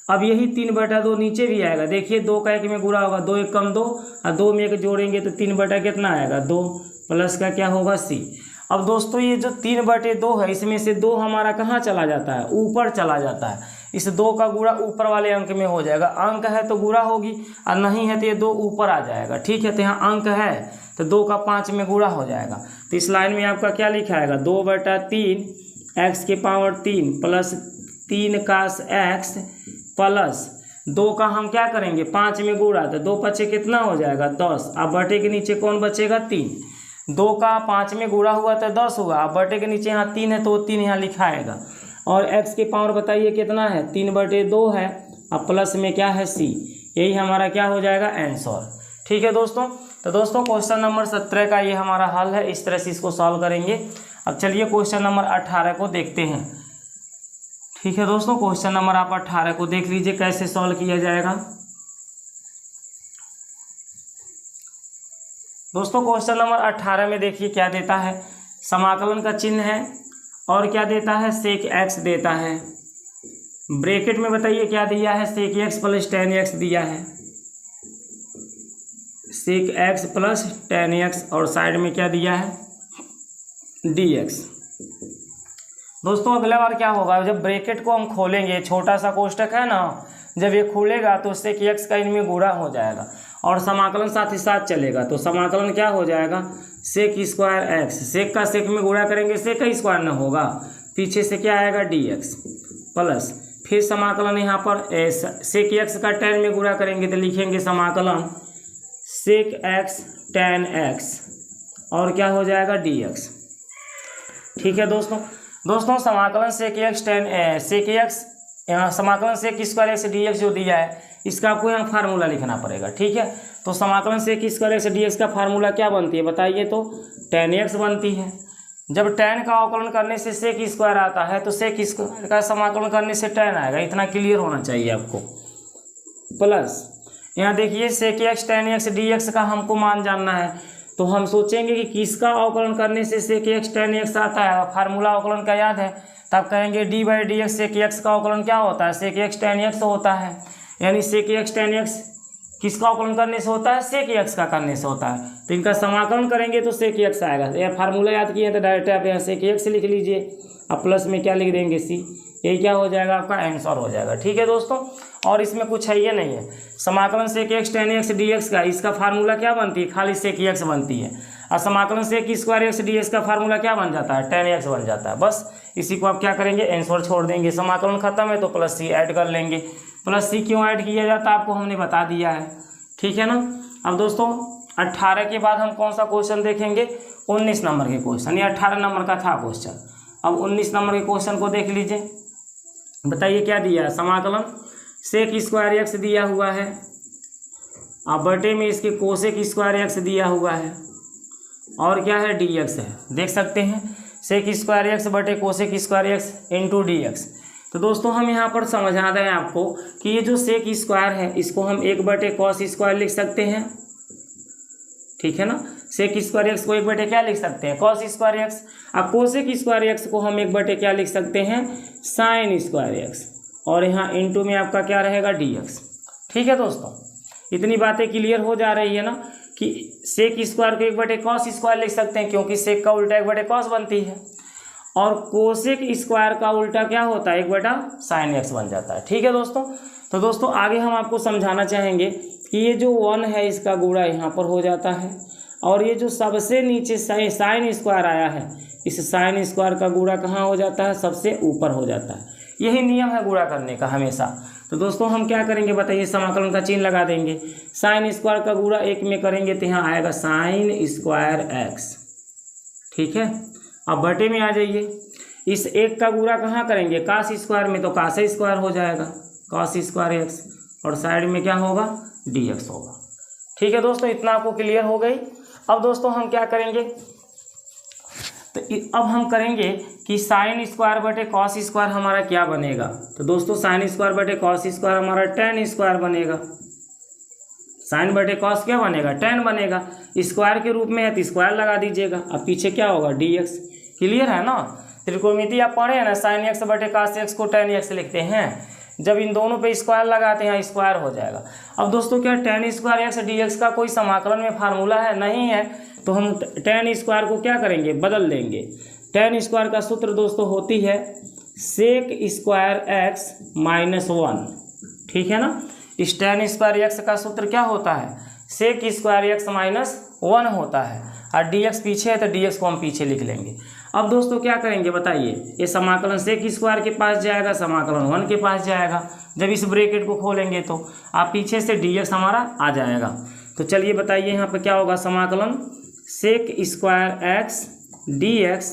अब यही 3/2 नीचे भी आएगा, देखिए 2 का 1 में गुणा होगा, 2 1 कम 2 और 2 में 1 जोड़ेंगे तो 3 कितना आएगा 2, प्लस का क्या होगा c। अब दोस्तों ये जो 3/2 है इसमें से 2 हमारा कहाँ चला जाता है, ऊपर चला जाता है। इस 2 का गुणा ऊपर वाले अंक में हो जाएगा, अंक है तो गुणा होगी और नहीं है तो ये 2 ऊपर आ जाएगा। ठीक है, तो यहाँ अंक है तो 2 का 5 में गुणा हो जाएगा। तो इस लाइन में आपका क्या लिखा आएगा 2/3 x की power 3 plus 3 cos x plus 2 का हम क्या करेंगे 5 में गुणा, तो 2 5 कितना हो जाएगा 10। अब बटे के नीचे कौन बचेगा 3, 2 का 5 में गुणा हुआ तो 10 होगा। अब बटे के नीचे यहाँ 3 है तो 3 यहाँ लिखा आएगा। और x की पावर बताइए कितना है 3/2 है, अब प्लस में क्या है c, यही हमारा क्या हो जाएगा आंसर। ठीक है दोस्तों, तो दोस्तों क्वेश्चन नंबर 17 का ये हमारा हल है, इस तरह से इसको सॉल्व करेंगे। अब चलिए क्वेश्चन नंबर 18 को देखते हैं। ठीक है दोस्तों, क्वेश्चन नंबर आप 18 को देख लीजिए कैसे सॉल्व किया जाएगा। दोस्तों क्वेश्चन नंबर 18 में देखिए क्या देता है, समाकलन का चिन्ह है और क्या देता है sec x देता है, ब्रैकेट में बताइए क्या दिया है sec x plus tan x दिया है, sec x plus tan x और साइड में क्या दिया है dx। दोस्तों अगला बार क्या होगा, जब ब्रैकेट को हम खोलेंगे, छोटा सा कोष्टक है ना, जब ये खुलेगा तो sec x का इनमें गुणा हो जाएगा और समाकलन साथ ही साथ चलेगा, तो समाकलन क्या हो जाएगा sec स्क्वायर x, sec का sec में गुणा करेंगे sec का स्क्वायर ना होगा, पीछे से क्या आएगा dx प्लस फिर समाकलन यहाँ पर sec x का tan में गुणा करेंगे तो लिखेंगे समाकलन sec x tan x और क्या हो जाएगा dx। ठीक है दोस्तों समाकलन sec x tan sec x यहाँ समाकलन sec स्क्वायर x dx जो दिया है इसका आपको यहाँ फार्मूला लिखना पड़ेगा। ठीक है, तो समाकलन sec स्क्वायर x dx का फार्मूला क्या बनती है बताइए, तो tan x बनती है। जब tan का अवकलन करने से sec स्क्वायर आता है तो sec स्क्वायर का समाकलन करने से tan आएगा, इतना क्लियर होना चाहिए आपको। प्लस यहाँ देखिए sec x tan x dx का हमको मान जानना है, तो हम सोचेंगे कि किसका अवकलन करने से sec x tan x आता है, फार्मूला अवकलन का याद है, तब कहेंगे d/dx sec x का अवकलन क्या होता है sec x tan x होता है, यानी sec x tan x किसका अवकलन करने से होता है sec x का करने से होता है, तो इनका समाकलन करेंगे तो sec x आएगा। यह फार्मूला याद किए तो डायरेक्ट आप यहाँ sec x लिख लीजिए, अब प्लस में क्या लिख देंगे c, यही क्या हो जाएगा आपका आंसर हो जाएगा। ठीक है दोस्तों, और इसमें कुछ है ये नहीं है, समाकलन sec x tan x dx का इसका फार्मूला क्या बनती है खाली sec x बनती है, और समाकलन sec स्क्वायर x dx का फार्मूला क्या बन जाता है tan x बन जाता है। बस इसी को आप क्या करेंगे आंसर छोड़ देंगे, समाकलन खत्म है तो प्लस c ऐड कर लेंगे। प्लस c क्यों ऐड किया जाता है आपको हमने बता दिया है। ठीक है ना। अब दोस्तों 18 के बाद हम कौन सा क्वेश्चन देखेंगे 19 नंबर के क्वेश्चन, ये 18 नंबर का था क्वेश्चन। अब 19 नंबर के क्वेश्चन को देख लीजिए, बताइए क्या दिया है, समाकलन sec स्क्वायर x दिया हुआ है, अब बटे में इसके कोसेक स्क्वायर x दिया हुआ है और क्या है dx है, देख सकते हैं sec स्क्वायर x बटे cosec square x into dx। तो दोस्तों हम यहाँ पर समझा दें आपको कि ये जो sec स्क्वायर है इसको हम 1/cos स्क्वायर लिख सकते हैं। ठीक है ना, sec स्क्वायर x को 1/, क्या लिख सकते हैं cos स्क्वायर x, अब कोसेक स्क्वायर x को हम 1/, क्या लिख सकते हैं sin स्क्वायर x, और यहाँ इंटू में आपका क्या रहेगा dx। ठीक है दोस्तों, इतनी बातें क्लियर हो जा रही है ना कि sec स्क्वायर को 1/cos स्क्वायर लिख सकते हैं क्योंकि sec का उल्टा 1/cos बनती है, और कोसेक स्क्वायर का उल्टा क्या होता है 1/sin x बन जाता है। ठीक है दोस्तों, तो दोस्तों आगे हम आपको समझाना चाहेंगे कि ये जो 1 है इसका गुणा यहाँ पर हो जाता है, और ये जो सबसे नीचे साइन स्क्वायर आया है इस साइन स्क्वायर का गुणा कहाँ हो जाता है सबसे ऊपर हो जाता है। यही नियम है गुणा करने का हमेशा। तो दोस्तों हम क्या करेंगे बताइए, समाकलन का चिन्ह लगा देंगे, साइन स्क्वायर का गुणा 1 में करेंगे तो यहाँ आएगा साइन स्क्वायर x। ठीक है, अब बटे में आ जाइए, इस 1 का गुणा कहाँ करेंगे कास स्क्वायर में, तो कास स्क्वायर हो जाएगा कास स्क्वायर x, और साइड में क्या होगा dx होगा। ठीक है दोस्तों, इतना आपको क्लियर हो गई। अब दोस्तों हम क्या करेंगे, तो अब हम करेंगे कि साइन स्क्वायर बटे कॉस स्क्वायर हमारा क्या बनेगा। तो दोस्तों साइन स्क्वायर बटे कॉस स्क्वायर हमारा tan स्क्वायर बनेगा। साइन बटे कॉस क्या बनेगा, tan बनेगा। स्क्वायर के रूप में है तो स्क्वायर लगा दीजिएगा। अब पीछे क्या होगा, dx। क्लियर है ना। त्रिकोणमिति आप पढ़े हैं ना, साइन एक्स बटे कॉस एक्स को tan एक्स लिखते हैं। जब इन दोनों पे स्क्वायर लगाते हैं स्क्वायर हो जाएगा। अब दोस्तों क्या tan स्क्वायर एक्स dx का कोई समाकलन में फार्मूला है, नहीं है, तो हम tan स्क्वायर को क्या करेंगे, बदल देंगे। tan स्क्वायर का सूत्र दोस्तों होती है सेक स्क्वायर एक्स माइनस 1, ठीक है ना। इस tan स्क्वायर एक्स का सूत्र क्या होता है, सेक स्क्वायर एक्स माइनस 1 होता है। और dx पीछे है तो dx को हम पीछे लिख लेंगे। अब दोस्तों क्या करेंगे बताइए, ये समाकलन सेक स्क्वायर के पास जाएगा, समाकलन 1 के पास जाएगा। जब इस ब्रैकेट को खोलेंगे तो आप पीछे से dx हमारा आ जाएगा। तो चलिए बताइए यहाँ पे क्या होगा, समाकलन sec square x dx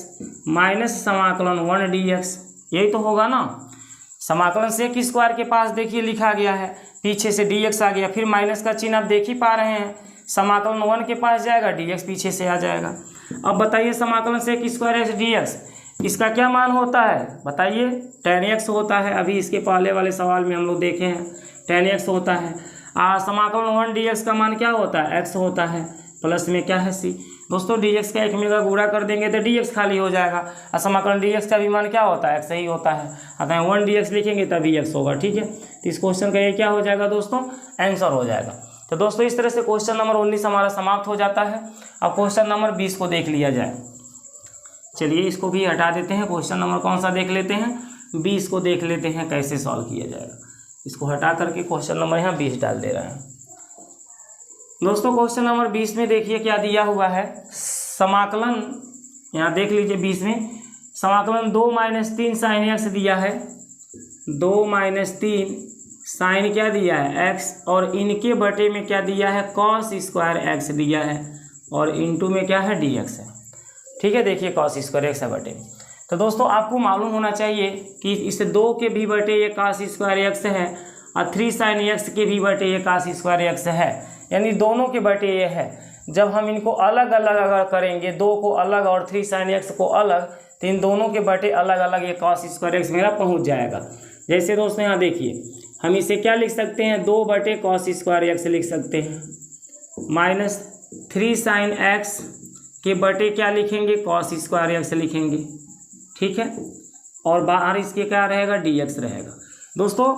minus समाकलन 1 dx, यही तो होगा ना। समाकलन सेक स्क्वायर के पास देखिए लिखा गया है, पीछे से dx आ गया, फिर माइनस का चिन्ह आप देख ही पा रहे हैं। समाकलन 1 के पास जाएगा, dx पीछे से आ जाएगा। अब बताइए समाकलन सेक स्क्वायर एक्स dx, इसका क्या मान होता है बताइए, tan x होता है। अभी इसके पहले वाले सवाल में हम लोग देखे हैं tan x होता है। समाकलन 1 dx का मान क्या होता है, x होता है, प्लस में क्या है c। दोस्तों dx का एक में का गुणा कर देंगे तो dx खाली हो जाएगा। और समाकलन dx का भी मान क्या होता है, x ही होता है। अतः 1 dx लिखेंगे तभी x होगा, ठीक है। तो इस क्वेश्चन का ये क्या हो जाएगा दोस्तों, आंसर हो जाएगा। तो दोस्तों इस तरह से क्वेश्चन नंबर 19 हमारा समाप्त हो जाता है। अब क्वेश्चन नंबर 20 को देख लिया जाए। चलिए इसको भी हटा देते हैं, क्वेश्चन नंबर कौन सा देख लेते हैं, 20 को देख लेते हैं कैसे सॉल्व किया जाएगा। इसको हटा करके क्वेश्चन नंबर यहाँ 20 डाल दे रहे हैं। दोस्तों क्वेश्चन नंबर 20 में देखिए क्या दिया हुआ है, समाकलन यहाँ देख लीजिए 20 में समाकलन 2 - 3 साइन एक्स दिया है, 2 - 3 साइन क्या दिया है x, और इनके बटे में क्या दिया है कॉस स्क्वायर एक्स दिया है, और इनटू में क्या है dx है, ठीक है। देखिए कॉस स्क्वायर एक्स है बटे में। तो दोस्तों आपको मालूम होना चाहिए कि इस 2 के भी बटे ये कॉस स्क्वायर एक्स है, और 3 साइन एक्स के भी बटे ये कॉस स्क्वायर एक्स है, यानी दोनों के बटे ये है। जब हम इनको अलग अलग अगर करेंगे, 2 को अलग और 3 साइन एक्स को अलग, तो इन दोनों के बटे अलग अलग ये कॉस स्क्वायर एक्स मेरा पहुँच जाएगा। जैसे दोस्तों यहाँ देखिए हम इसे क्या लिख सकते हैं, 2 बटे कॉस स्क्वायर एक्स लिख सकते हैं, माइनस 3 साइन एक्स के बटे क्या लिखेंगे, कॉस स्क्वायर एक्स लिखेंगे, ठीक है। और बाहर इसके क्या रहेगा, dx रहेगा। दोस्तों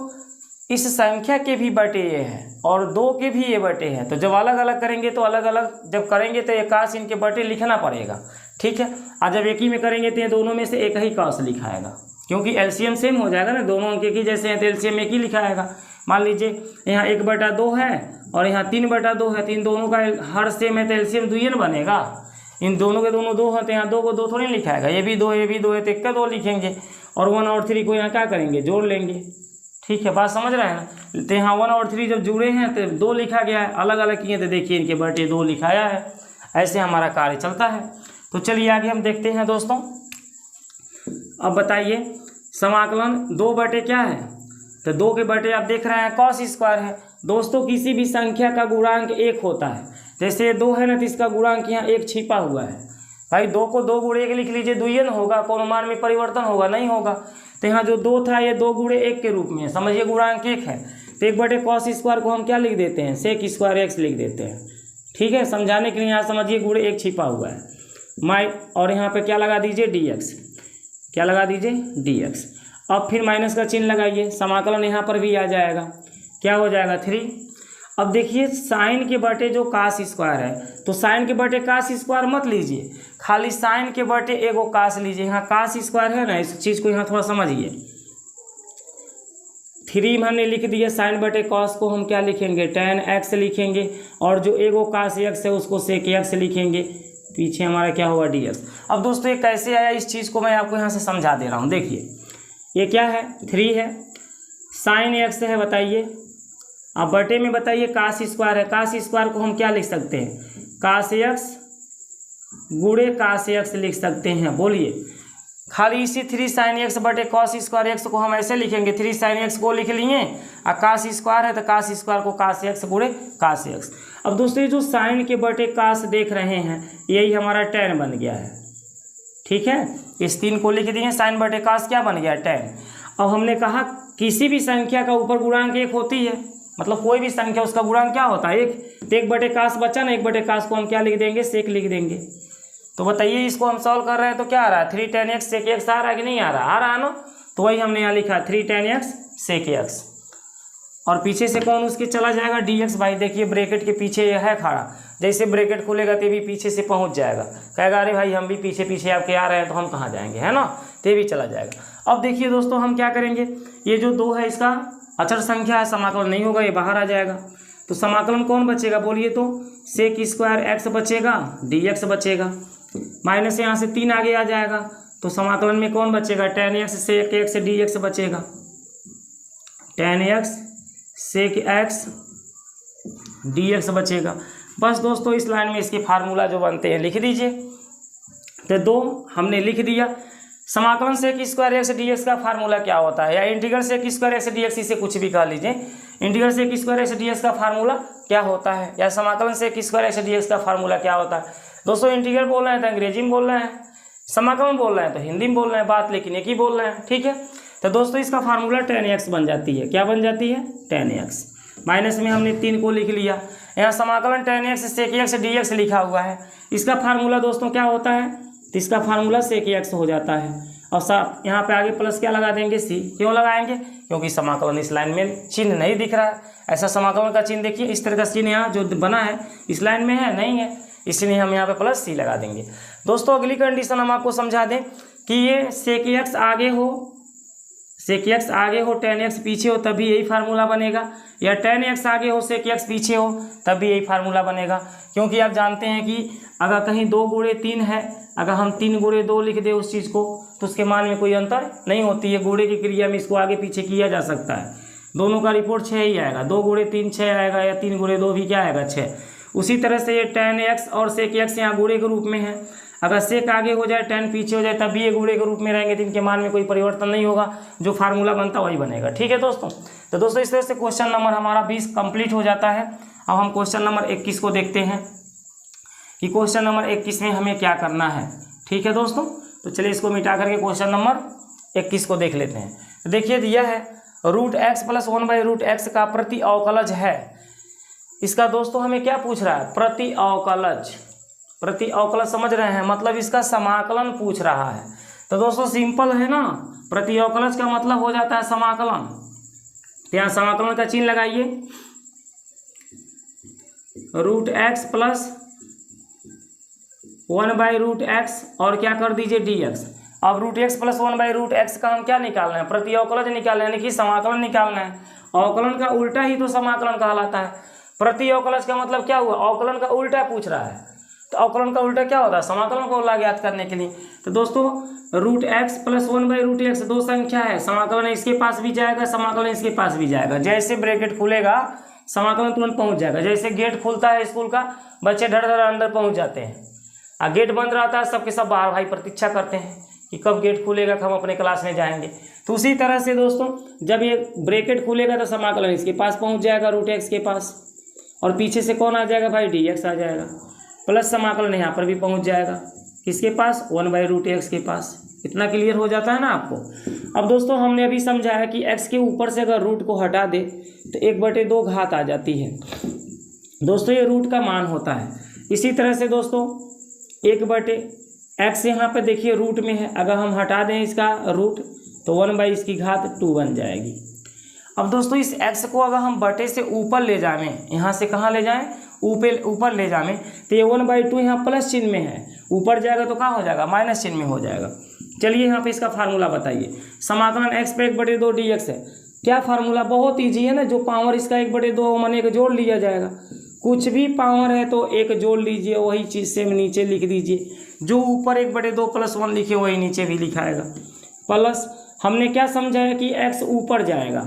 इस संख्या के भी बटे ये है और 2 के भी ये बटे हैं, तो जब अलग अलग करेंगे तो अलग अलग जब करेंगे तो एक काश इनके बटे लिखना पड़ेगा, ठीक है। और जब एक ही में करेंगे तो ये दोनों में से एक ही काश लिखाएगा, क्योंकि एलसीएम सेम हो जाएगा ना, दोनों अंक एक ही जैसे हैं तो एलसीएम एक ही लिखाएगा। मान लीजिए यहाँ 1/2 है और यहाँ 3/2 है, तो इन दोनों का हर सेम है तो एलसीएम 2 ही ना बनेगा। इन दोनों के दोनों 2 हैं तो यहाँ 2 को 2 थोड़ी लिखाएगा, ये भी 2 है, ये भी 2 है, तो एक का 2 लिखेंगे, और 1 और 3 को यहाँ क्या करेंगे, जोड़ लेंगे, ठीक है। बात समझ रहे हैं ना। तो यहाँ 1 और 3 जब जुड़े हैं तो 2 लिखा गया है, अलग अलग किए तो देखिए इनके बटे 2 लिखाया है। ऐसे हमारा कार्य चलता है। तो चलिए आगे हम देखते हैं दोस्तों। अब बताइए समाकलन 2 बटे क्या है, तो 2 के बटे आप देख रहे हैं कॉस स्क्वायर है। दोस्तों किसी भी संख्या का गुणांक 1 होता है, जैसे 2 है ना तो इसका गुणांक यहाँ 1 छिपा हुआ है। भाई 2 को 2 गुणे 1 लिख लीजिए, 2 ही ना होगा, कौन मान में परिवर्तन होगा, नहीं होगा। तो यहाँ जो 2 था ये 2 गुणे 1 के रूप में, समझिए गुणांक 1 है, तो 1 बटे कॉस स्क्वायर को हम क्या लिख देते हैं, सेक स्क्वायर एक्स लिख देते हैं, ठीक है। समझाने के लिए यहाँ समझिए गुणे 1 छिपा हुआ है, और यहाँ पे क्या लगा दीजिए dx, क्या लगा दीजिए dx। अब फिर माइनस का चिन्ह लगाइए, समाकलन यहाँ पर भी आ जाएगा, क्या हो जाएगा 3। अब देखिए साइन के बटे जो कास स्क्वायर है, तो साइन के बटे कास स्क्वायर मत लीजिए, खाली साइन के बटे एगो कास लीजिए। यहाँ कास स्क्वायर है ना, इस चीज़ को यहाँ थोड़ा समझिए। 3 हमने लिख दिया, साइन बटे कॉस को हम क्या लिखेंगे, tan x लिखेंगे, और जो एगो कास x है उसको सेक x लिखेंगे, पीछे हमारा क्या होगा dx। अब दोस्तों ये कैसे आया, इस चीज़ को मैं आपको यहाँ से समझा दे रहा हूँ। देखिए ये क्या है, 3 है, साइन x है बताइए, अब बटे में बताइए कास स्क्वायर है, कास स्क्वायर को हम क्या लिख सकते हैं, कास x गुणे कास x लिख सकते हैं। बोलिए खाली इसी 3 साइन एक्स बटे कॉस स्क्वायर एक्स को हम ऐसे लिखेंगे, 3 साइन एक्स को लिख लिए, और कास स्क्वायर है तो कास स्क्वायर को कास एक्स गुणे कास एक्स। अब दोस्तों ये जो साइन के बटे कास देख रहे हैं यही हमारा tan बन गया है। ठीक है, इस 3 को लिख दिए, साइन बटे कास क्या बन गया, tan। अब हमने कहा किसी भी संख्या का ऊपर गुणांक 1 होती है, मतलब कोई भी संख्या उसका गुणांक क्या होता है 1, तो 1 बटे कास बचा ना, 1 बटे कास को हम क्या लिख देंगे, सेक लिख देंगे। तो बताइए इसको हम सॉल्व कर रहे हैं तो क्या आ रहा है, 3 tan x sec x आ रहा है कि नहीं आ रहा, आ रहा है ना। तो वही हमने यहाँ लिखा 3 tan x sec x, और पीछे से कौन उसके चला जाएगा, dx। भाई देखिए ब्रैकेट के पीछे यह है खड़ा, जैसे ब्रैकेट खुलेगा तो भी पीछे से पहुंच जाएगा, कहेगा अरे भाई हम भी पीछे पीछे आपके आ रहे हैं तो हम कहाँ जाएंगे, है ना, तो भी चला जाएगा। अब देखिए दोस्तों हम क्या करेंगे, ये जो 2 है इसका अचर संख्या है, समाकलन नहीं होगा, ये बाहर आ जाएगा। तो समाकलन कौन बचेगा बोलिए तो, sec स्क्वायर x बचेगा, dx बचेगा, माइनस यहाँ से 3 आगे आ जाएगा, तो समाकलन में कौन बचेगा, tan x sec x dx बचेगा, tan x sec x dx बचेगा। बस दोस्तों इस लाइन में इसके फार्मूला जो बनते हैं लिख दीजिए। तो 2 हमने लिख दिया। समाकलन sec स्क्वायर x dx का फार्मूला क्या होता है, या integral sec square x dx, इसे कुछ भी कह लीजिए, integral sec square x dx का फार्मूला क्या होता है, या समाकलन sec स्क्वायर x dx का फार्मूला क्या होता है। दोस्तों इंटीग्रल बोल रहे हैं तो अंग्रेजी में बोल रहे हैं, समाकलन बोल रहे हैं तो हिंदी में बोल रहे हैं, बात लेकिन एक ही बोल रहे हैं। ठीक है, तो दोस्तों इसका फार्मूला tan x बन जाती है, क्या बन जाती है, tan x। माइनस में हमने 3 को लिख लिया, यहाँ समाकलन tan x sec x dx लिखा हुआ है, इसका फार्मूला दोस्तों क्या होता है, तो इसका फार्मूला sec x हो जाता है। और साथ यहाँ पे आगे प्लस क्या लगा देंगे, c। क्यों लगाएंगे, क्योंकि समाकलन इस लाइन में चिन्ह नहीं दिख रहा है, ऐसा समाकलन का चिन्ह देखिए, इस तरह का चिन्ह यहाँ जो बना है इस लाइन में है नहीं है, इसलिए हम यहाँ पे प्लस c लगा देंगे। दोस्तों अगली कंडीशन हम आपको समझा दें कि ये sec x आगे हो, sec x आगे हो, tan x पीछे हो, तभी यही फार्मूला बनेगा, या tan x आगे हो, sec x पीछे हो, तभी यही फार्मूला बनेगा। क्योंकि आप जानते हैं कि अगर कहीं 2 गुणे 3 है, अगर हम 3 गुणे 2 लिख दें उस चीज़ को तो उसके मान में कोई अंतर नहीं होती है, गुणे की क्रिया में इसको आगे पीछे किया जा सकता है, दोनों का रिपोर्ट 6 ही आएगा, 2 गुणे 3 6 आएगा, या 3 गुणे 2 भी क्या आएगा 6। उसी तरह से ये tan x और sec x यहाँ गुणे के रूप में है, अगर sec आगे हो जाए tan पीछे हो जाए तब भी ये गुणे के रूप में रहेंगे, तो इनके मान में कोई परिवर्तन नहीं होगा, जो फार्मूला बनता वही बनेगा। ठीक है दोस्तों, तो दोस्तों इस तरह से क्वेश्चन नंबर हमारा 20 कंप्लीट हो जाता है। अब हम क्वेश्चन नंबर 21 को देखते हैं कि क्वेश्चन नंबर 21 में हमें क्या करना है। ठीक है दोस्तों, तो चलिए इसको मिटा करके क्वेश्चन नंबर 21 को देख लेते हैं। तो देखिए यह है √x + 1/√x का प्रति अवकलज है। इसका दोस्तों हमें क्या पूछ रहा है, प्रति अवकलज। प्रति अवकलज समझ रहे हैं, मतलब इसका समाकलन पूछ रहा है। तो दोस्तों सिंपल है ना, प्रति अवकलज का मतलब हो जाता है समाकलन। तो यहाँ समाकलन का चिन्ह लगाइए, √x + 1/√x और क्या कर दीजिए dx। अब √x + 1/√x का हम क्या निकालना है, प्रति अवकलज निकालना है, यानी कि समाकलन निकालना है। अवकलन का उल्टा ही तो समाकलन कहलाता है। प्रति अवकलज का मतलब क्या हुआ, अवकलन का उल्टा पूछ रहा है, तो अवकलन का उल्टा क्या होता है, समाकलन को उल्टा ज्ञात करने के लिए। तो दोस्तों √x + 1/√x 2 संख्या है, समाकलन इसके पास भी जाएगा, समाकलन इसके पास भी जाएगा। जैसे ब्रैकेट खुलेगा समाकलन तुरंत पहुंच जाएगा, जैसे गेट खुलता है स्कूल का, बच्चे धड़ धड़ अंदर पहुंच जाते हैं, और गेट बंद रहता है सबके सब बाहर भाई प्रतीक्षा करते हैं कि कब गेट खुलेगा, कब हम अपने क्लास में जाएंगे। तो उसी तरह से दोस्तों जब ये ब्रैकेट खुलेगा तो समाकलन इसके पास पहुंच जाएगा, √x के पास, और पीछे से कौन आ जाएगा भाई, dx आ जाएगा, प्लस समाकलन यहाँ पर भी पहुंच जाएगा, किसके पास, 1/√x के पास। इतना क्लियर हो जाता है ना आपको। अब दोस्तों हमने अभी समझा है कि x के ऊपर से अगर रूट को हटा दे तो 1/2 घात आ जाती है। दोस्तों ये रूट का मान होता है। इसी तरह से दोस्तों 1/x यहाँ पे देखिए रूट में है, अगर हम हटा दें इसका रूट तो 1/2 बन जाएगी। अब दोस्तों इस x को अगर हम बटे से ऊपर ले जाएं, यहाँ से कहाँ ले जाएं, ऊपर ले जाएं, तो ये 1/2 यहाँ प्लस चिन्ह में है, ऊपर जाएगा तो कहाँ हो जाएगा, माइनस चिन्ह में हो जाएगा। चलिए यहाँ पे इसका फार्मूला बताइए। समाकलन x पे 1/2 dx है, क्या फार्मूला, बहुत ईजी है ना, जो पावर इसका 1/2 माने एक जोड़ लिया जाएगा, कुछ भी पावर है तो एक जोड़ लीजिए, वही चीज़ सेम नीचे लिख दीजिए, जो ऊपर 1/2 + 1 लिखे वही नीचे भी लिखाएगा। प्लस हमने क्या समझा है कि x ऊपर जाएगा,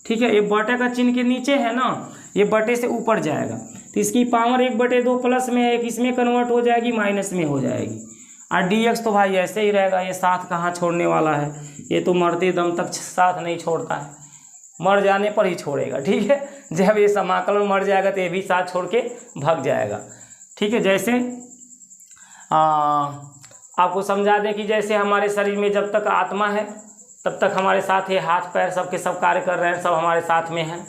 ठीक है, ये बटे का चिन्ह के नीचे है ना, ये बटे से ऊपर जाएगा, तो इसकी पावर 1/2 प्लस में है, एक इसमें कन्वर्ट हो जाएगी, माइनस में हो जाएगी। और dx तो भाई ऐसे ही रहेगा, ये साथ कहाँ छोड़ने वाला है, ये तो मरते दम तक साथ नहीं छोड़ता है, मर जाने पर ही छोड़ेगा, ठीक है। जब ये समाकलन मर जाएगा तो ये भी साथ छोड़ के भाग जाएगा, ठीक है। जैसे आपको समझा दें कि जैसे हमारे शरीर में जब तक आत्मा है तब तक हमारे साथ ये हाथ पैर सबके सब कार्य कर रहे हैं, सब हमारे साथ में है,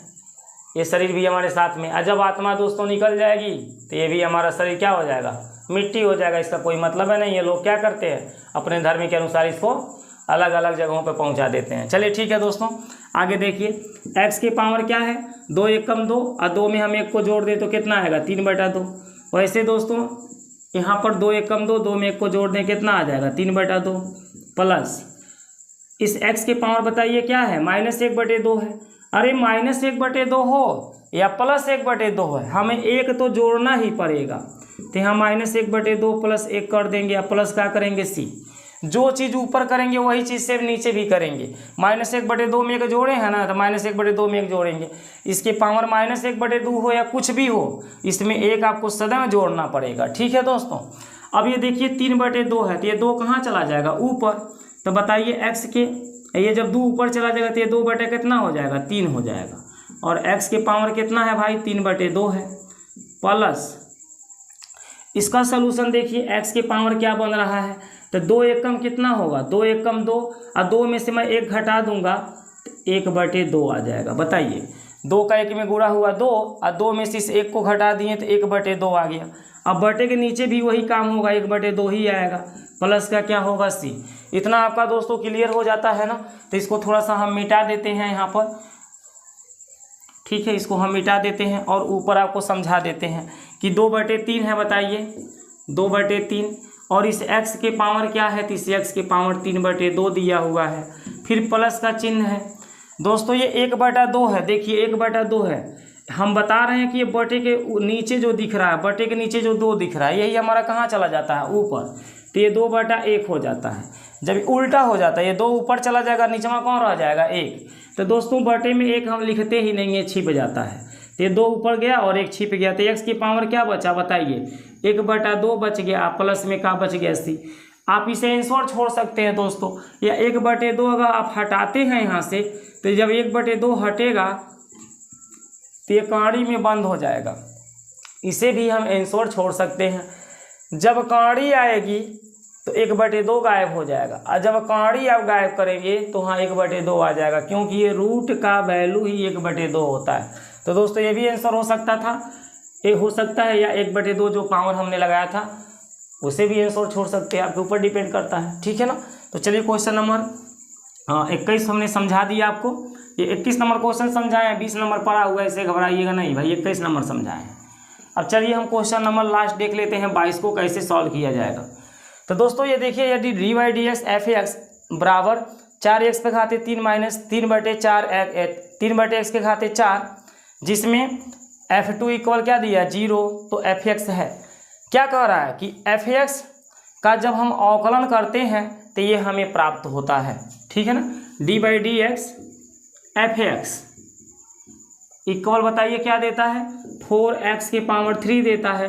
ये शरीर भी हमारे साथ में। और जब आत्मा दोस्तों निकल जाएगी तो ये भी हमारा शरीर क्या हो जाएगा, मिट्टी हो जाएगा। इसका कोई मतलब है नहीं। ये लोग क्या करते हैं, अपने धर्म के अनुसार इसको अलग अलग जगहों पे पहुंचा देते हैं। चलिए ठीक है दोस्तों, आगे देखिए। x की पावर क्या है, 2 एकम 2 और 2 में हम 1 को जोड़ दें तो कितना आएगा, 3/2। वैसे दोस्तों यहाँ पर 2 एकम 2, 2 में 1 को जोड़ दें कितना आ जाएगा, 3/2 प्लस इस x की पावर बताइए क्या है, -1/2 है। अरे -1/2 हो या +1/2 है, हमें 1 तो जोड़ना ही पड़ेगा। तो यहाँ -1/2 प्लस 1 कर देंगे या प्लस क्या करेंगे c। जो चीज़ ऊपर करेंगे वही चीज़ से नीचे भी करेंगे। -1/2 में 1 जोड़े हैं ना, तो -1/2 में 1 जोड़ेंगे। इसके पावर -1/2 हो या कुछ भी हो, इसमें 1 आपको सदैव जोड़ना पड़ेगा, ठीक है दोस्तों। अब ये देखिए 3/2 है, तो ये 2 कहाँ चला जाएगा, ऊपर। तो बताइए x के, ये जब 2 ऊपर चला जाएगा तो ये 2 बटे कितना हो जाएगा, 3 हो जाएगा। और x के पावर कितना है भाई, 3/2 है। प्लस इसका सलूशन देखिए, x के पावर क्या बन रहा है, तो 2 एकम कितना होगा, 2 एकम 2 और 2 में से मैं 1 घटा दूंगा तो 1/2 आ जाएगा। बताइए 2 का 1 में गुणा हुआ 2 और 2 में से इस 1 को घटा दिए तो 1/2 आ गया। अब बटे के नीचे भी वही काम होगा, 1/2 ही आएगा। प्लस का क्या होगा c। इतना आपका दोस्तों क्लियर हो जाता है ना। तो इसको थोड़ा सा हम मिटा देते हैं यहाँ पर, ठीक है। इसको हम मिटा देते हैं और ऊपर आपको समझा देते हैं कि 2/3 है। बताइए 2/3 और इस x के पावर क्या है, तो इस x के पावर 3/2 दिया हुआ है। फिर प्लस का चिन्ह है दोस्तों, ये 1/2 है। देखिए 1/2 है, हम बता रहे हैं कि ये बटे के नीचे जो दिख रहा है, बटे के नीचे जो 2 दिख रहा है, यही हमारा कहाँ चला जाता है, ऊपर। तो ये 2/1 हो जाता है। जब उल्टा हो जाता है, ये 2 ऊपर चला जाएगा, नीचे में कौन रह जाएगा, 1। तो दोस्तों बटे में 1 हम लिखते ही नहीं है, छिप जाता है। तो ये 2 ऊपर गया और 1 छिप गया, तो x की पावर क्या बचा, बताइए 1/2 बच गया। प्लस में क्या बच गया, c। आप इसे आंसर छोड़ सकते हैं दोस्तों, या 1/2 अगर आप हटाते हैं यहाँ से, तो जब 1/2 हटेगा तो ये काड़ी में बंद हो जाएगा। इसे भी हम आंसर छोड़ सकते हैं। जब काड़ी आएगी तो 1/2 गायब हो जाएगा, और जब काड़ी आप गायब करेंगे तो हाँ 1/2 आ जाएगा, क्योंकि ये रूट का वैल्यू ही 1/2 होता है। तो दोस्तों ये भी आंसर हो सकता था, ये हो सकता है, या 1/2 जो पावर हमने लगाया था उसे भी आंसर छोड़ सकते हैं, आपके ऊपर डिपेंड करता है, ठीक है ना। तो चलिए क्वेश्चन नंबर 21 हमने समझा दिया आपको। ये 21 नंबर क्वेश्चन समझाए, 20 नंबर पढ़ा हुआ है, इसे घबराइएगा नहीं भाई, 21 नंबर समझाए। अब चलिए हम क्वेश्चन नंबर लास्ट देख लेते हैं, 22 को कैसे सॉल्व किया जाएगा। तो दोस्तों ये देखिए, यदि dy/dx f(x) बराबर 4x पे खाते 3 माइनस 3/x के खाते 4, जिसमें f2 इक्वल क्या दिया, 0, तो f(x) है। क्या कह रहा है कि f(x) का जब हम अवकलन करते हैं तो ये हमें प्राप्त होता है, ठीक है ना। dy/dx f(x) इक्वल बताइए क्या देता है, 4x के पावर 3 देता है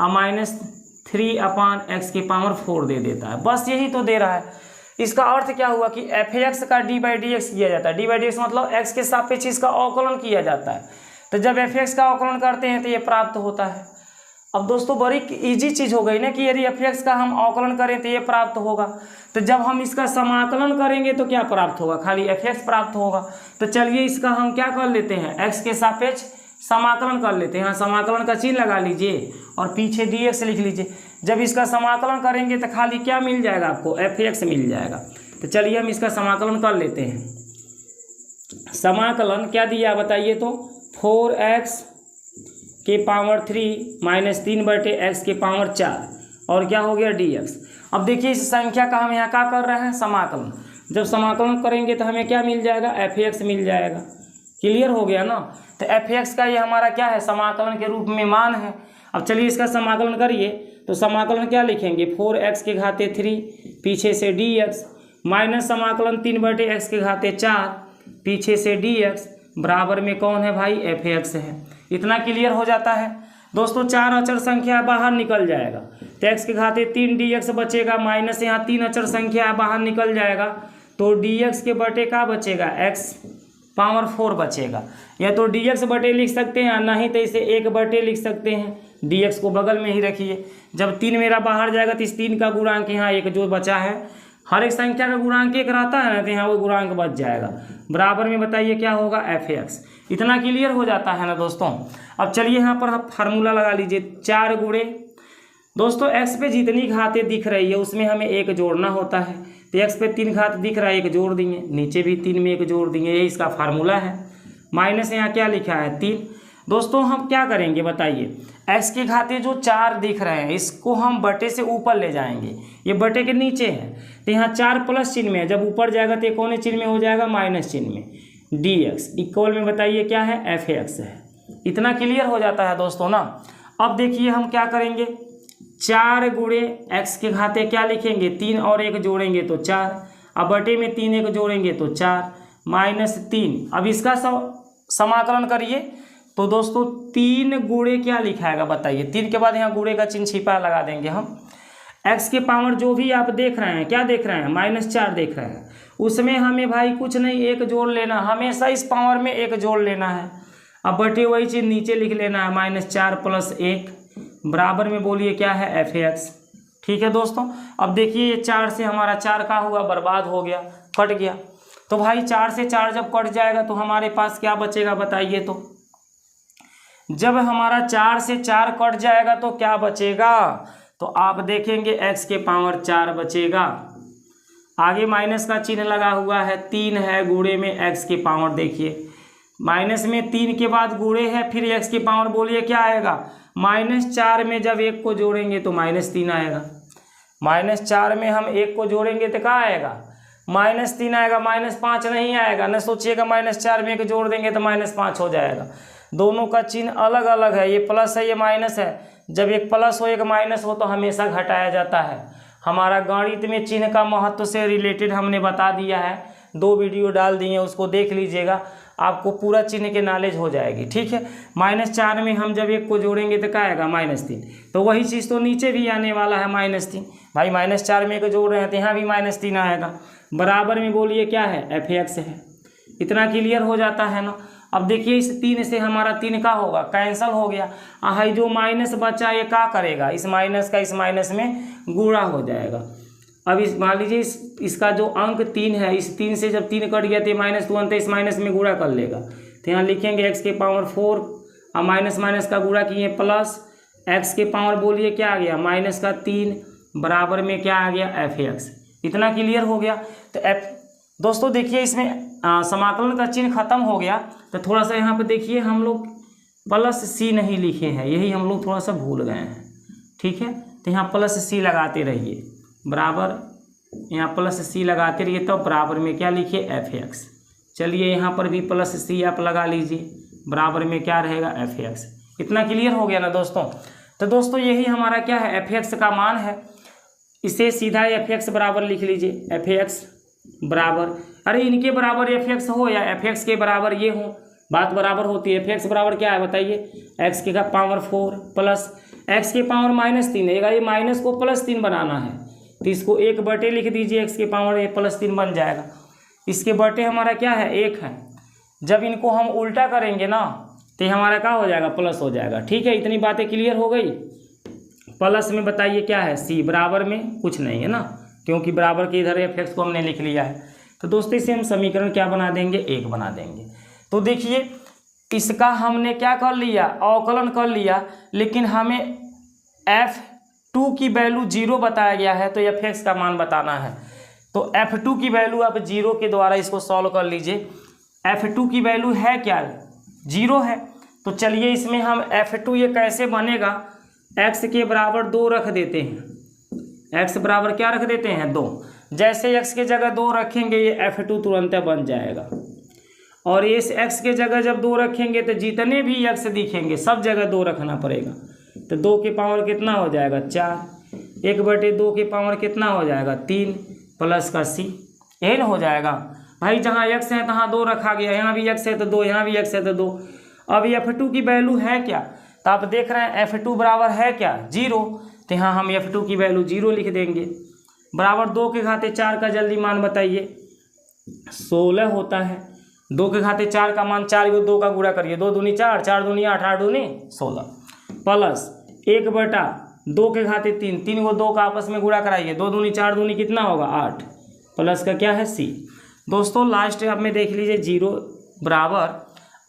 और -3/x के पावर 4 दे देता है। बस यही तो दे रहा है। इसका अर्थ क्या हुआ कि f(x) का dy/dx किया जाता है। dy/dx मतलब x के सापेक्ष इसका अवकलन किया जाता है। तो जब f(x) का अवकलन करते हैं तो ये प्राप्त होता है। अब दोस्तों बड़ी इजी चीज़ हो गई ना कि यदि f(x) का हम अवकलन करें तो ये प्राप्त होगा। तो जब हम इसका समाकलन करेंगे तो क्या प्राप्त होगा, खाली f(x) प्राप्त होगा। तो चलिए इसका हम क्या कर लेते हैं, x के सापेक्ष समाकलन कर लेते हैं। यहाँ समाकलन का चिन्ह लगा लीजिए और पीछे dx लिख लीजिए। जब इसका समाकलन करेंगे तो खाली क्या मिल जाएगा आपको, f(x) मिल जाएगा। तो चलिए हम इसका समाकलन कर लेते हैं। समाकलन क्या दिया बताइए, तो 4x के पावर 3 माइनस 3/x के पावर 4 और क्या हो गया dx। अब देखिए इस संख्या का हम यहाँ क्या कर रहे हैं, समाकलन। जब समाकलन करेंगे तो हमें क्या मिल जाएगा, f(x) मिल जाएगा। क्लियर हो गया ना। तो f(x) का ये हमारा क्या है, समाकलन के रूप में मान है। अब चलिए इसका समाकलन करिए, तो समाकलन क्या लिखेंगे, 4x के घाते 3 पीछे से dx माइनस समाकलन 3/x के घाते 4 पीछे से dx बराबर में कौन है भाई, f(x) है। इतना क्लियर हो जाता है दोस्तों। 4 अचर संख्या बाहर निकल जाएगा तो x के घाते 3 dx बचेगा, माइनस यहाँ 3 अचर संख्या बाहर निकल जाएगा तो dx के बटे का बचेगा x, पावर 4 बचेगा। या तो dx बटे लिख सकते हैं, नहीं तो इसे 1 बटे लिख सकते हैं। dx को बगल में ही रखिए। जब 3 मेरा बाहर जाएगा तो इस 3 का गुणांक यहाँ 1 जो बचा है, हर एक संख्या का गुणांक 1 रहता है ना, तो यहाँ वो गुणांक बच जाएगा। बराबर में बताइए क्या होगा, f(x). इतना क्लियर हो जाता है ना दोस्तों। अब चलिए यहाँ पर आप फार्मूला लगा लीजिए, 4 गुणे दोस्तों x पे जितनी घातें दिख रही है उसमें हमें 1 जोड़ना होता है। तो x पे 3 घात दिख रहा है, 1 जोड़ देंगे, नीचे भी 3 में 1 जोड़ देंगे, ये इसका फार्मूला है। माइनस यहाँ क्या लिखा है 3। दोस्तों हम क्या करेंगे बताइए, x की घातें जो 4 दिख रहे हैं इसको हम बटे से ऊपर ले जाएंगे, ये बटे के नीचे है, तो यहाँ 4 प्लस चिन्ह में है, जब ऊपर जाएगा तो कौन चिन्ह में हो जाएगा, माइनस चिन्ह में। dx इक्वल में बताइए क्या है, f(x) है। इतना क्लियर हो जाता है दोस्तों ना। अब देखिए हम क्या करेंगे, 4 गुणे x के घाते क्या लिखेंगे, 3 और 1 जोड़ेंगे तो 4, अब बटे में 3 1 जोड़ेंगे तो 4 माइनस 3। अब इसका समाकलन करिए तो दोस्तों 3 गुणे क्या लिखाएगा बताइए, 3 के बाद यहाँ गुणे का चिन्ह छिपा लगा देंगे हम। x के पावर जो भी आप देख रहे हैं, क्या देख रहे हैं, -4 देख रहे हैं, उसमें हमें भाई कुछ नहीं 1 जोड़ लेना, हमेशा इस पावर में 1 जोड़ लेना है। अब बटे वही चीज़ नीचे लिख लेना है, -4 + 1 बराबर में बोलिए क्या है, f(x). ठीक है दोस्तों। अब देखिए 4 से हमारा 4 का हुआ, बर्बाद हो गया, कट गया। तो भाई 4 से 4 जब कट जाएगा तो हमारे पास क्या बचेगा बताइए। तो जब हमारा 4 से 4 कट जाएगा तो क्या बचेगा, तो आप देखेंगे x के पावर 4 बचेगा। आगे माइनस का चिन्ह लगा हुआ है, 3 है गुणे में x के पावर, देखिए माइनस में 3 के बाद गुणे है, फिर x के पावर बोलिए क्या आएगा, -4 में जब 1 को जोड़ेंगे तो -3 आएगा। -4 में हम 1 को जोड़ेंगे तो क्या आएगा, -3 आएगा, -5 नहीं आएगा। न सोचिएगा -4 में 1 जोड़ देंगे तो -5 हो जाएगा। दोनों का चिन्ह अलग अलग है, ये प्लस है ये माइनस है। जब एक प्लस हो एक माइनस हो तो हमेशा घटाया जाता है। हमारा गणित में चिन्ह का महत्व से रिलेटेड हमने बता दिया है, 2 वीडियो डाल दिए, उसको देख लीजिएगा, आपको पूरा चिन्ह के नॉलेज हो जाएगी। ठीक है, -4 में हम जब 1 को जोड़ेंगे तो क्या आएगा, -3। तो वही चीज़ तो नीचे भी आने वाला है, -3। भाई -4 में 1 जोड़ रहे हैं तो यहाँ भी -3 आएगा। बराबर में बोलिए क्या है, f(x) है। इतना क्लियर हो जाता है ना। अब देखिए इस 3 से हमारा 3 का होगा, कैंसल हो गया। हाई जो माइनस बचा ये क्या करेगा, इस माइनस का इस माइनस में गुणा हो जाएगा। अब इस मान लीजिए इसका जो अंक 3 है, इस 3 से जब 3 कट गया तो -1 तो इस माइनस में गुणा कर लेगा। तो यहाँ लिखेंगे x के पावर 4 और माइनस माइनस का गुणा किए प्लस x के पावर बोलिए क्या आ गया, -3 बराबर में क्या आ गया, f(x). इतना क्लियर हो गया। तो दोस्तों देखिए इसमें समाकलन का चिन्ह खत्म हो गया। तो थोड़ा सा यहाँ पे देखिए हम लोग +c नहीं लिखे हैं, यही हम लोग थोड़ा सा भूल गए हैं। ठीक है, तो यहाँ +c लगाते रहिए, बराबर यहाँ +c लगाते रहिए, तो बराबर में क्या लिखिए, f(x). चलिए यहाँ पर भी +c आप लगा लीजिए, बराबर में क्या रहेगा, f(x). इतना क्लियर हो गया ना दोस्तों। तो दोस्तों यही हमारा क्या है, f(x) का मान है। इसे सीधा f(x) बराबर लिख लीजिए, f(x) बराबर, अरे इनके बराबर f(x) हो या f(x) के बराबर ये हो, बात बराबर होती है। f(x) बराबर क्या है बताइए, x के पावर 4 प्लस x के पावर -3 है, ये माइनस को +3 बनाना है तो इसको 1 बटे लिख दीजिए, x के पावर +3 बन जाएगा। इसके बटे हमारा क्या है, 1 है। जब इनको हम उल्टा करेंगे ना तो हमारा क्या हो जाएगा, प्लस हो जाएगा। ठीक है, इतनी बातें क्लियर हो गई। प्लस में बताइए क्या है, c, बराबर में कुछ नहीं है ना, क्योंकि बराबर के इधर f(x) को हमने लिख लिया है। तो दोस्तों इसे हम समीकरण क्या बना देंगे, 1 बना देंगे। तो देखिए इसका हमने क्या कर लिया, अवकलन कर लिया, लेकिन हमें f2 की वैल्यू 0 बताया गया है, तो f(x) का मान बताना है। तो f2 की वैल्यू आप 0 के द्वारा इसको सॉल्व कर लीजिए। f2 की वैल्यू है क्या, 0 है। तो चलिए इसमें हम f2 ये कैसे बनेगा, x के बराबर 2 रख देते हैं। x बराबर क्या रख देते हैं, 2। जैसे x के जगह 2 रखेंगे ये f2 तुरंत बन जाएगा। और इस x के जगह जब 2 रखेंगे तो जितने भी x दिखेंगे सब जगह 2 रखना पड़ेगा। तो 2 के पावर कितना हो जाएगा, 4। 1/2 के पावर कितना हो जाएगा, 3 प्लस का c, यही ना हो जाएगा। भाई जहाँ x है तहाँ 2 रखा गया, यहाँ भी x है तो 2, यहाँ भी x है तो 2। अब f2 की वैल्यू है क्या, तो आप देख रहे हैं f2 बराबर है क्या, 0। तो यहाँ हम f2 की वैल्यू 0 लिख देंगे। बराबर 2 के घाते 4 का जल्दी मान बताइए, 16 होता है। 2 के घाते 4 का मान 4 को 2 का गुणा करिए, 2 दूनी 4, 4 दूनी 8, 8 दूनी 16 प्लस 1/2 के घाते 3, 3 को 2 का आपस में गुणा कराइए, 2 दूनी 4 दूनी कितना होगा 8 प्लस का क्या है सी। दोस्तों लास्ट स्टेप में देख लीजिए 0 बराबर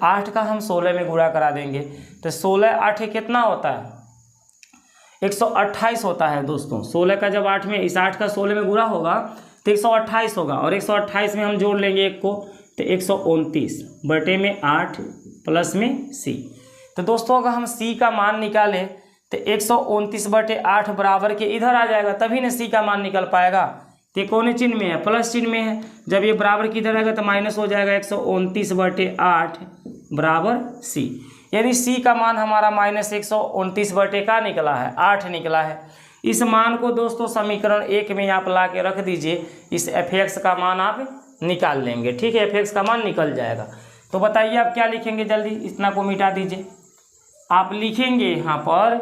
8 का हम 16 में गुणा करा देंगे तो 16 8 कितना होता है 128 होता है दोस्तों। 16 का जब 8 में इस 8 का 16 में गुणा होगा तो 128 होगा और 128 में हम जोड़ लेंगे 1 को तो 129 बटे में 8 प्लस में सी। तो दोस्तों अगर हम सी का मान निकालें तो 129 बटे 8 बराबर के इधर आ जाएगा, तभी ना सी का मान निकल पाएगा। तो कौन चिन्ह में है, प्लस चिन्ह में है, जब ये बराबर की इधर आएगा तो माइनस हो जाएगा 129 बटे 8 बराबर सी। यानी सी का मान हमारा -129 बटे का निकला है 8 निकला है। इस मान को दोस्तों समीकरण 1 में आप ला के रख दीजिए, इस f(x) का मान आप निकाल लेंगे, ठीक है, f(x) का मान निकल जाएगा। तो बताइए आप क्या लिखेंगे, जल्दी इतना को मिटा दीजिए। आप लिखेंगे यहाँ पर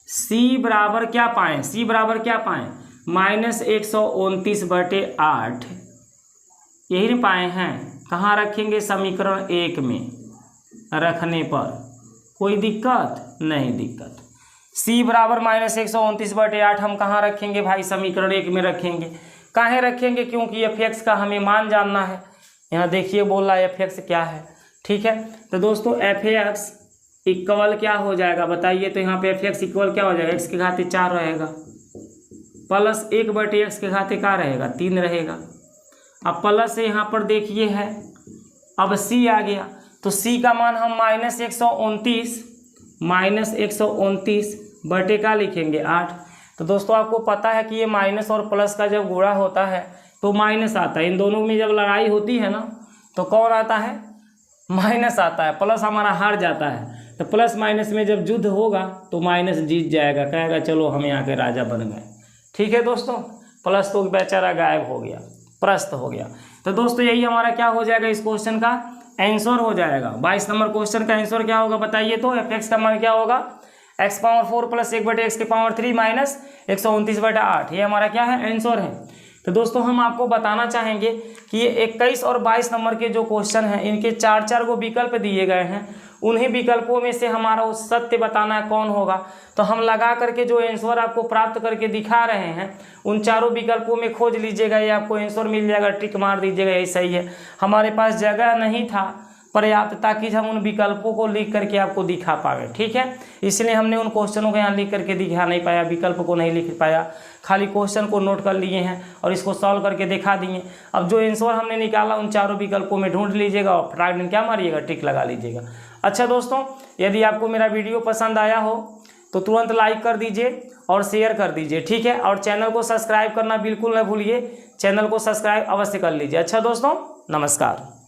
c बराबर क्या पाएँ, c बराबर क्या पाएँ -129 बटे 8, यही न पाए हैं। कहाँ रखेंगे, समीकरण 1 में रखने पर कोई दिक्कत नहीं, दिक्कत। c बराबर -129 बटे 8 हम कहाँ रखेंगे भाई, समीकरण 1 में रखेंगे। काहे रखेंगे, क्योंकि f(x) का हमें मान जानना है। यहाँ देखिए बोल रहा है f(x) क्या है, ठीक है। तो दोस्तों f(x) इक्वल क्या हो जाएगा बताइए, तो यहाँ पे f(x) इक्वल क्या हो जाएगा, x के घाते 4 रहेगा प्लस 1 बटे x के घाते क्या रहेगा 3 रहेगा। अब प्लस से यहाँ पर देखिए है, अब c आ गया तो c का मान हम -129 बटे का लिखेंगे 8। तो दोस्तों आपको पता है कि ये माइनस और प्लस का जब गुणा होता है तो माइनस आता है, इन दोनों में जब लड़ाई होती है ना तो कौन आता है, माइनस आता है, प्लस हमारा हार जाता है। तो प्लस माइनस में जब युद्ध होगा तो माइनस जीत जाएगा, कहेगा चलो हम यहाँ के राजा बन गए, ठीक है दोस्तों। प्लस तो बेचारा गायब हो गया, परास्त हो गया। तो दोस्तों यही हमारा क्या हो जाएगा, इस क्वेश्चन का आंसर हो जाएगा। 22 नंबर क्वेश्चन का आंसर क्या होगा बताइए, तो f(x) का मान क्या होगा, x⁴ प्लस 1 बटे x⁴ माइनस 129 बटा 8, ये हमारा क्या है, आंसर है। तो दोस्तों हम आपको बताना चाहेंगे कि ये 21 और 22 नंबर के जो क्वेश्चन हैं इनके 4 को विकल्प दिए गए हैं, उन्हीं विकल्पों में से हमारा वो सत्य बताना है कौन होगा। तो हम लगा करके जो आंसर आपको प्राप्त करके दिखा रहे हैं उन 4 विकल्पों में खोज लीजिएगा, ये आपको आंसर मिल जाएगा, टिक मार दीजिएगा यही सही है। हमारे पास जगह नहीं था पर्याप्त ताकि हम उन विकल्पों को लिख करके आपको दिखा पाए, ठीक है, इसलिए हमने उन क्वेश्चनों को यहाँ लिख करके दिखा नहीं पाया, विकल्प को नहीं लिख पाया, खाली क्वेश्चन को नोट कर लिए हैं और इसको सॉल्व करके दिखा दिए। अब जो आंसर हमने निकाला उन 4 विकल्पों में ढूंढ लीजिएगा और फटाक क्या मारिएगा, टिक लगा लीजिएगा। अच्छा दोस्तों, यदि आपको मेरा वीडियो पसंद आया हो तो तुरंत लाइक कर दीजिए और शेयर कर दीजिए, ठीक है, और चैनल को सब्सक्राइब करना बिल्कुल न भूलिए, चैनल को सब्सक्राइब अवश्य कर लीजिए। अच्छा दोस्तों, नमस्कार।